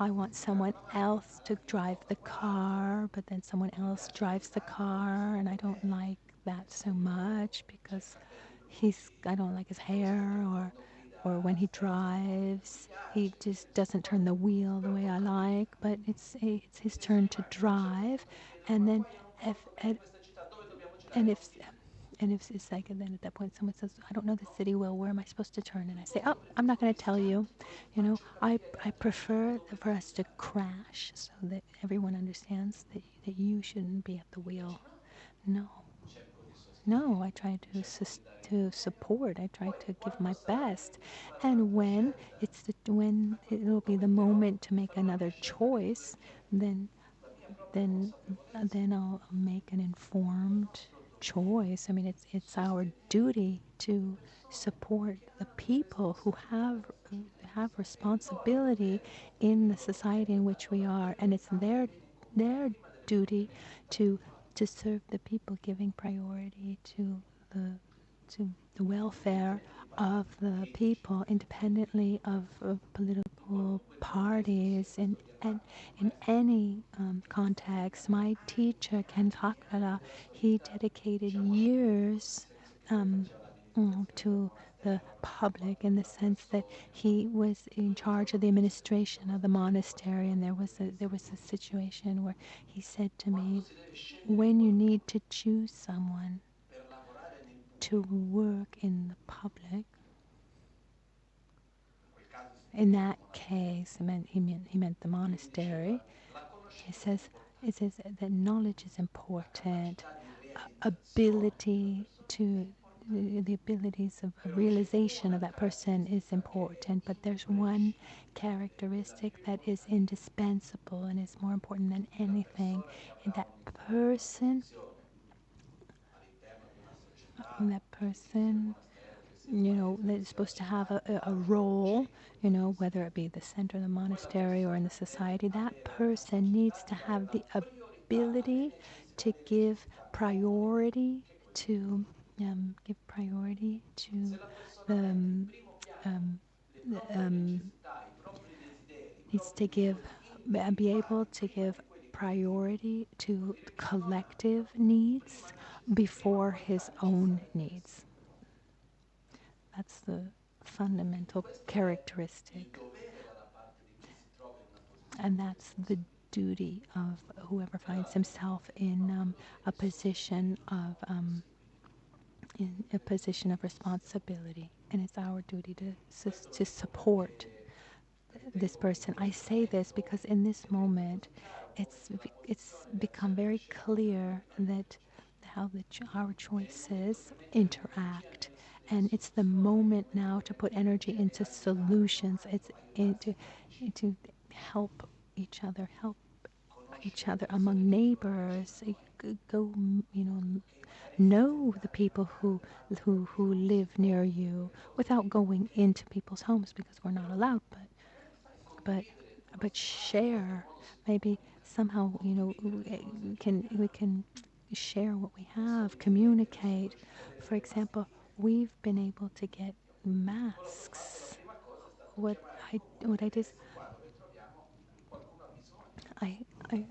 Speaker 1: want someone else to drive the car, but then someone else drives the car, and I don't like that so much, because I don't like his hair, or when he drives, he just doesn't turn the wheel the way I like. But it's his turn to drive, and then if and, and if it's like, and then at that point someone says, I don't know the city well, where am I supposed to turn? And I say, oh, I'm not going to tell you. I prefer for us to crash, so that everyone understands that you shouldn't be at the wheel. No. No, I try to support. I try to give my best, and when it'll be the moment to make another choice, then then then I'll make an informed choice. I mean, it's our duty to support the people have responsibility in the society in which we are, and it's their duty to serve the people, giving priority the to the welfare of the people, independently of political parties. And in any context, my teacher Ken Takara, he dedicated years to the public, in the sense that he was in charge of the administration of the monastery. And there was a situation where he said to me, when you need to choose someone to work in the public, in that case, he meant the monastery. He says, it says that knowledge is important, ability to the abilities of realization of that person is important, but there's one characteristic that is indispensable and is more important than anything, and that person, that is supposed to have a role, whether it be the center of the monastery or in the society. That person needs to have the ability to give priority to the um, needs to be able to give priority to collective needs before his own needs. That's the fundamental characteristic. And that's the duty of whoever finds himself in a position of responsibility. And it's our duty to support this person. I say this because in this moment, it's become very clear that how our choices interact, and it's the moment now to put energy into solutions. It's into help each other among neighbors. Go, know the people who live near you without going into people's homes, because we're not allowed. But but share. Maybe somehow, we can share what we have, communicate. For example, we've been able to get masks. What I did, I I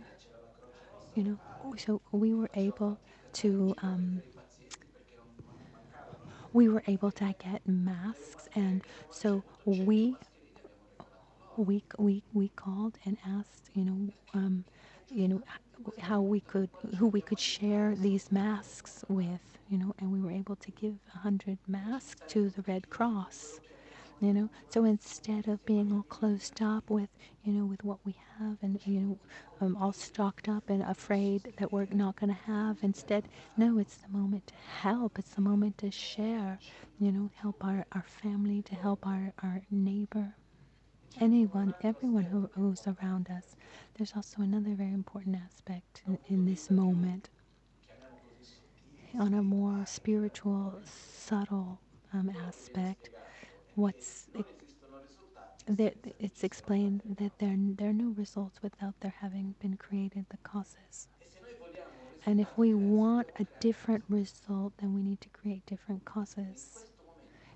Speaker 1: so we were able to get masks, and so we called and asked, you know, how who we could share these masks with, and we were able to give 100 masks to the Red Cross. So instead of being all closed up with what we have, and all stocked up and afraid that we're not going to have, instead, no, it's the moment to help. It's the moment to share, help our family, to help our neighbor, everyone who's around us. There's also another very important aspect in this moment, on a more spiritual, subtle aspect. What's It's explained that there are no results without there having been created the causes. And if we want a different result, then we need to create different causes.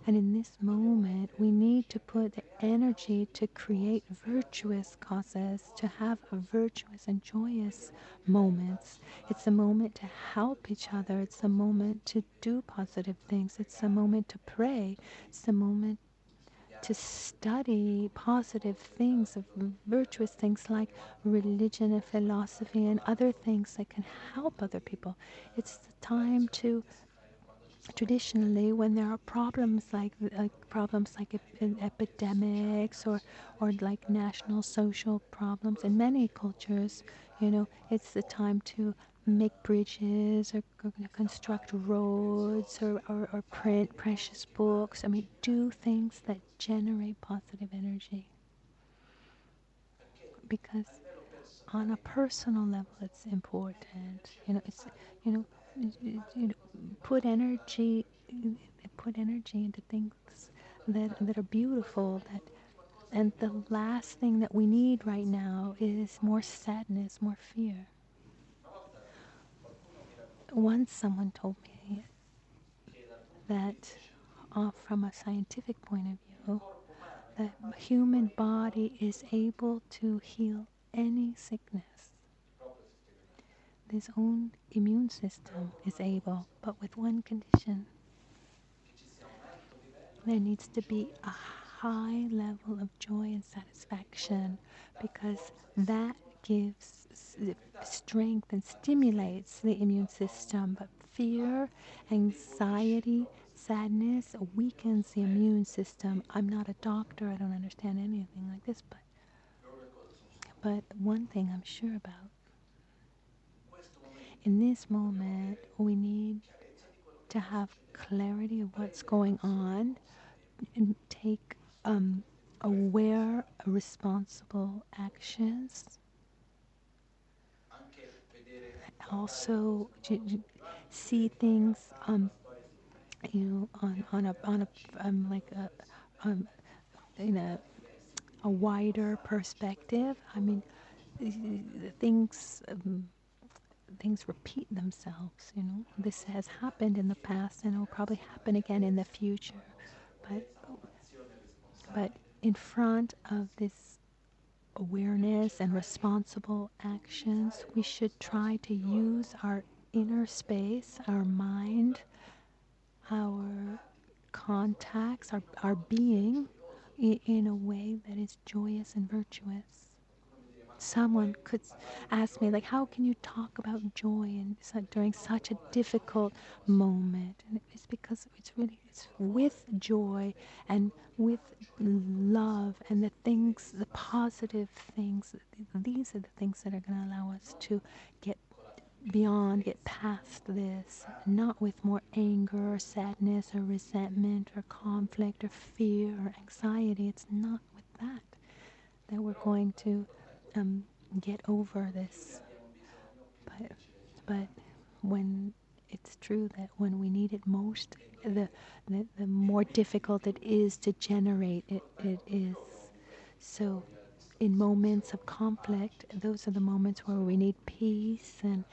Speaker 1: And in this moment, we need to put the energy to create virtuous causes, to have a virtuous and joyous moments. It's a moment to help each other. It's a moment to do positive things. It's a moment to pray. It's a moment to study positive things, of virtuous things like religion and philosophy and other things that can help other people. It's the time to, traditionally, when there are problems like epidemics, or like national social problems in many cultures, it's the time to make bridges, or construct roads, or print precious books. I mean, do things that generate positive energy, because on a personal level it's important. It's you know you know, put energy into things that are beautiful, And the last thing that we need right now is more sadness, more fear. Once someone told me that, from a scientific point of view, the human body is able to heal any sickness. His own immune system is able, but with one condition. There needs to be a high level of joy and satisfaction, because that gives strength and stimulates the immune system. But fear, anxiety, sadness weakens the immune system. I'm not a doctor, I don't understand anything like this, but one thing I'm sure about, in this moment, we need to have clarity of what's going on and take aware, responsible actions. Also, see things, on a like a in a wider perspective. I mean, things things repeat themselves. This has happened in the past, and it will probably happen again in the future. But but in front of this awareness and responsible actions, we should try to use our inner space, our mind, our contacts, our being, in a way that is joyous and virtuous. Someone could ask me, like, how can you talk about joy during such a difficult moment? And it's because it's with joy and with love and the positive things. These are the things that are going to allow us to get beyond, get past this, not with more anger or sadness or resentment or conflict or fear or anxiety. It's not with that we're going to get over this. But when it's true that when we need it most, the more difficult it is to generate it is. So in moments of conflict, those are the moments where we need peace and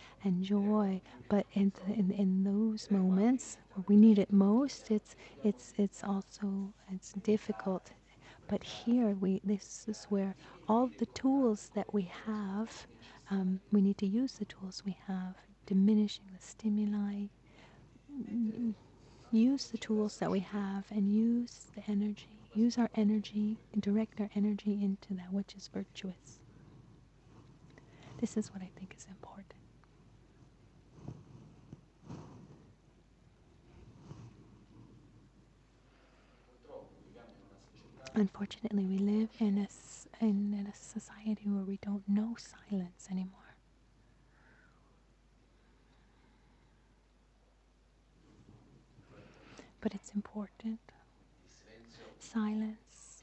Speaker 1: joy. But in those moments where we need it most, it's difficult. But here this is where all the tools that we have, we need to use the tools we have, diminishing the stimuli, use the tools that we have, and use the energy, use our energy, and direct our energy into that which is virtuous. This is what I think is important. Unfortunately, we live in a society where we don't know silence anymore. But it's important. Silence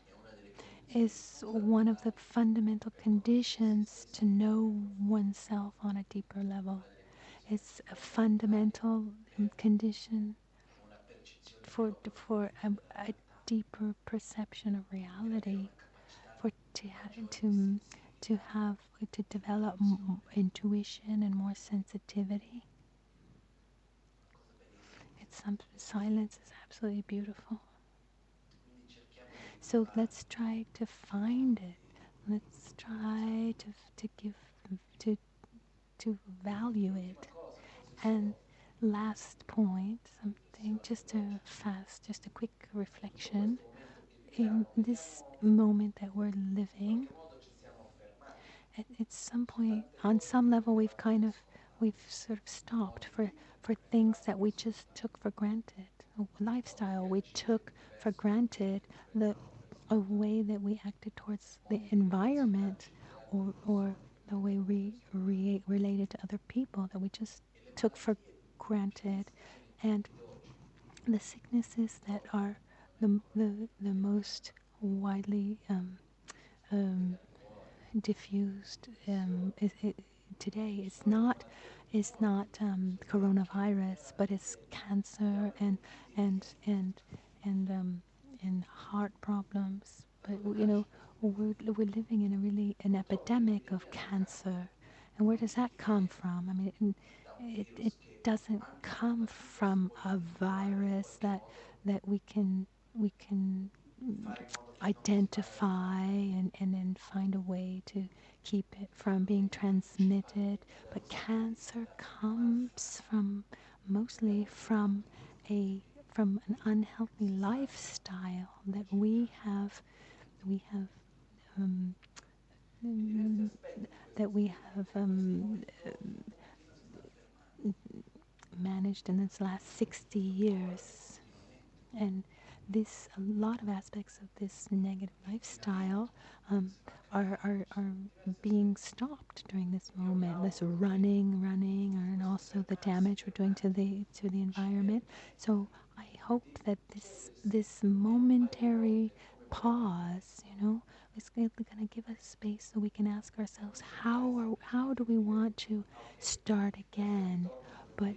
Speaker 1: is one of the fundamental conditions to know oneself on a deeper level. It's a fundamental condition for a deeper perception of reality, for to develop intuition and more sensitivity. Silence is absolutely beautiful. So let's try to find it. Let's try to give to value it. And last point, something just a quick reflection. In this moment that we're living, at some point, on some level, we've sort of stopped for things that we just took for granted. A lifestyle we took for granted, a way that we acted towards the environment, or the way we related to other people, that we just took for granted. And the sicknesses that are the most widely diffused today is not coronavirus, but it's cancer and and and heart problems. But we're living in a really an epidemic of cancer, and where does that come from? I mean, it doesn't come from a virus that we can identify and then find a way to keep it from being transmitted. But cancer comes from mostly a from an unhealthy lifestyle that we have um, mm, that we have managed in this last 60 years. And a lot of aspects of this negative lifestyle um, are being stopped during this moment. This running, and also the damage we're doing to the environment. So I hope that this momentary pause, is going to give us space so we can ask ourselves how do we want to start again, but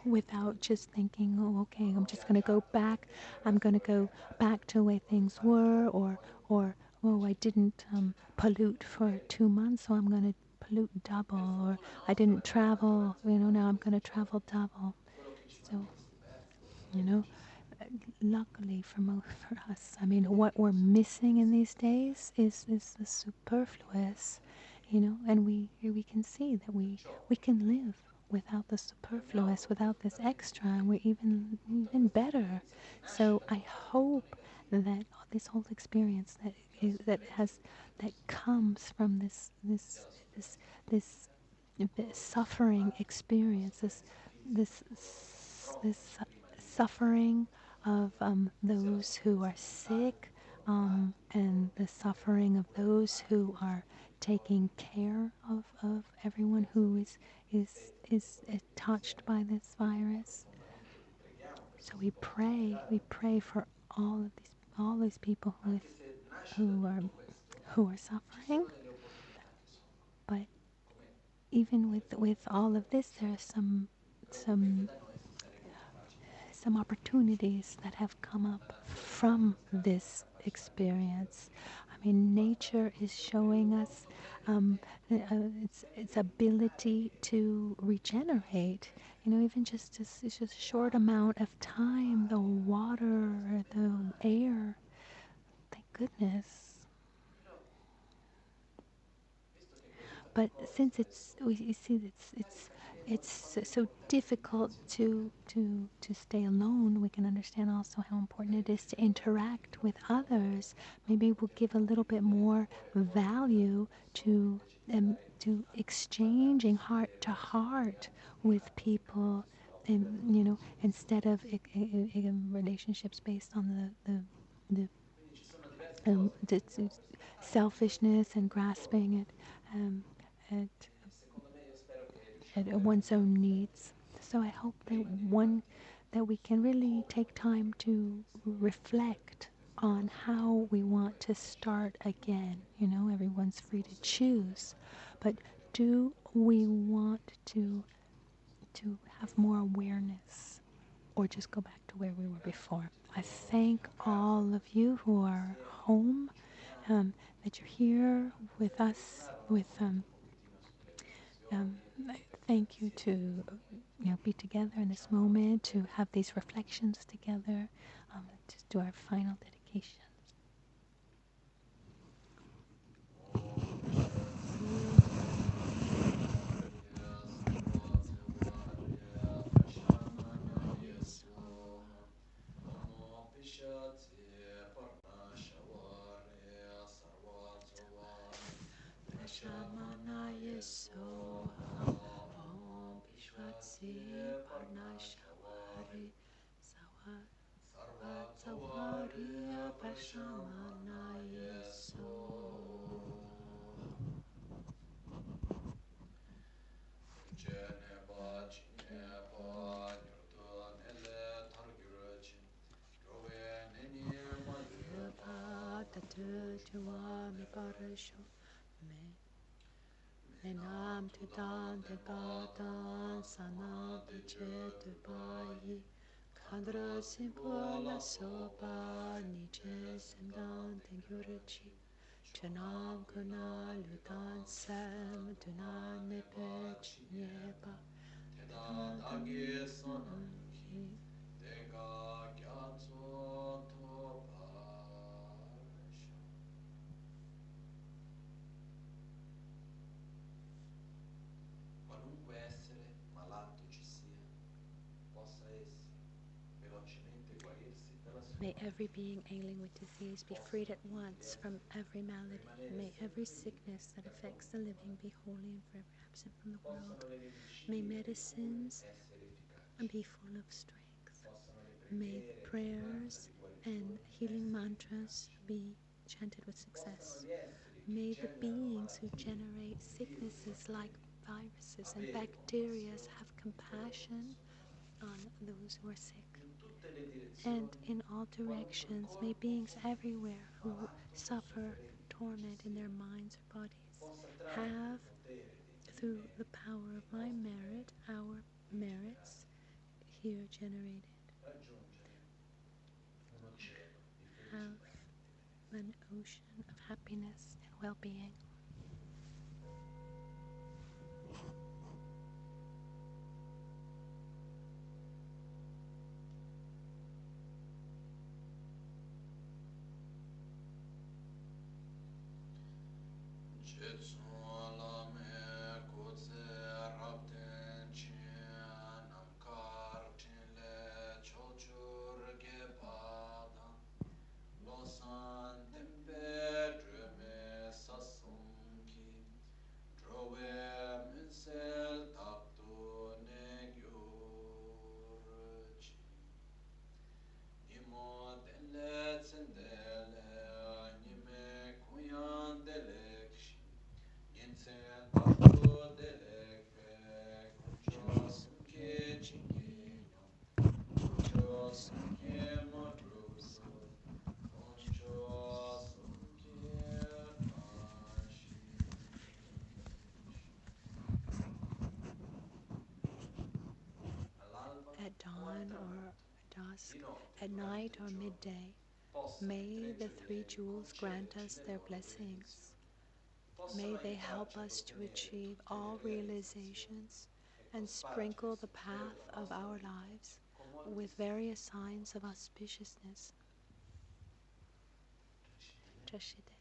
Speaker 1: without just thinking, oh, okay, I'm just going to go back. I'm going to go back to the way things were, or oh, I didn't pollute for 2 months, so I'm going to pollute double, or I didn't travel, now I'm going to travel double. So, you know, luckily for us, I mean, what we're missing in these days is the superfluous, and we can see that we can live without the superfluous, without this extra, and we're even better. So I hope that this whole experience that comes from this this suffering experience, this this suffering of those who are sick, and the suffering of those who are taking care of everyone who is touched by this virus. So we pray for all these people who are who are suffering. But even with all of this, there are some some opportunities that have come up from this experience. I mean, nature is showing us its ability to regenerate. Even just it's just a short amount of time, the water, the air. Thank goodness. But since you see it's so difficult to stay alone, we can understand also how important it is to interact with others. Maybe we'll give a little bit more value to exchanging heart to heart with people, and instead of relationships based on the selfishness and grasping um, at at one's own needs. So I hope that we can really take time to reflect on how we want to start again. Everyone's free to choose, but do we want to have more awareness, or just go back to where we were before? I thank all of you who are home, that you're here with us, with um, thank you to be together in this moment, to have these reflections together, to do our final dedication. Prashamanaya Soham Om Vishvatsi Parnashavari Savatsavari Prashamanaya Soham. Tatu Jawami Parasho Menam Tidan Degatan Sanam Chetupayi Handra simpo la sopa niche semdan tengyurichi. Chanam kuna lutan sam tuna nepe chinyepa.
Speaker 2: Tena dagi sonamki Dega gyatso topasha. Qualunque essere malato ci sia, possa essi velocemente guarirsi dalla sua
Speaker 1: May every
Speaker 2: malattia.
Speaker 1: being ailing with disease be freed at once from every malady. May every sickness that affects the living be wholly and forever absent from the world.
Speaker 2: Possano le
Speaker 1: May
Speaker 2: medicine di cura
Speaker 1: medicines
Speaker 2: essere efficaci.
Speaker 1: be full of strength.
Speaker 2: Possano le
Speaker 1: May
Speaker 2: preghiere e i mantra
Speaker 1: prayers
Speaker 2: di
Speaker 1: and
Speaker 2: guarigione
Speaker 1: healing
Speaker 2: essere
Speaker 1: mantras
Speaker 2: efficaci.
Speaker 1: be chanted with
Speaker 2: Possano
Speaker 1: success.
Speaker 2: gli esseri che
Speaker 1: May the
Speaker 2: generano
Speaker 1: beings who
Speaker 2: malattie,
Speaker 1: generate
Speaker 2: virus o
Speaker 1: sicknesses like
Speaker 2: veleni,
Speaker 1: viruses and
Speaker 2: avere
Speaker 1: bacteria
Speaker 2: compassione
Speaker 1: have
Speaker 2: di coloro che
Speaker 1: compassion
Speaker 2: sono malati.
Speaker 1: on those who are sick.
Speaker 2: In tutte le
Speaker 1: And
Speaker 2: direzioni,
Speaker 1: in all
Speaker 2: qualunque
Speaker 1: directions, may
Speaker 2: corpo
Speaker 1: beings
Speaker 2: soffre,
Speaker 1: everywhere who
Speaker 2: malato o
Speaker 1: suffer
Speaker 2: sofferente che
Speaker 1: torment in their
Speaker 2: sia,
Speaker 1: minds or bodies
Speaker 2: possa tramite il
Speaker 1: have,
Speaker 2: potere dei miei
Speaker 1: through the
Speaker 2: meriti,
Speaker 1: power of
Speaker 2: dei
Speaker 1: my
Speaker 2: nostri
Speaker 1: merit,
Speaker 2: meriti,
Speaker 1: our
Speaker 2: qui
Speaker 1: merits,
Speaker 2: generati,
Speaker 1: here generated,
Speaker 2: raggiungere un oceano di
Speaker 1: have
Speaker 2: felicità e benessere.
Speaker 1: an ocean of happiness and well-being.
Speaker 2: Jetsun lame kutse rabden chin namkar chinle chochur gepadan losan tempe drume sasumki drowe minsel taptu negyurchi nimo denle tsendele nime kuyan delekshi Yinsen tapu delekpe kuncho sumke chingenyo kuncho sumke modruso kuncho sumke tashi all'alba
Speaker 1: At
Speaker 2: o al
Speaker 1: dawn or
Speaker 2: tramonto,
Speaker 1: dusk,
Speaker 2: di notte
Speaker 1: at
Speaker 2: durante
Speaker 1: night
Speaker 2: il
Speaker 1: or
Speaker 2: giorno,
Speaker 1: midday,
Speaker 2: possano i
Speaker 1: may
Speaker 2: tre
Speaker 1: the three
Speaker 2: gioielli
Speaker 1: jewels grant
Speaker 2: concederci
Speaker 1: us
Speaker 2: le
Speaker 1: their
Speaker 2: loro
Speaker 1: blessings.
Speaker 2: benedizioni,
Speaker 1: May
Speaker 2: possano
Speaker 1: they
Speaker 2: aiutarci
Speaker 1: help
Speaker 2: ad
Speaker 1: us to
Speaker 2: ottenere
Speaker 1: achieve
Speaker 2: tutte le
Speaker 1: all
Speaker 2: realizzazioni
Speaker 1: realizations
Speaker 2: e
Speaker 1: and
Speaker 2: cosparci il
Speaker 1: sprinkle the
Speaker 2: sentiero
Speaker 1: path
Speaker 2: della
Speaker 1: of
Speaker 2: nostra
Speaker 1: our
Speaker 2: vita
Speaker 1: lives
Speaker 2: con
Speaker 1: with
Speaker 2: moltissimi
Speaker 1: various
Speaker 2: gioielli
Speaker 1: signs of
Speaker 2: amorosi.
Speaker 1: auspiciousness.
Speaker 2: Trascendere.
Speaker 1: Trashite.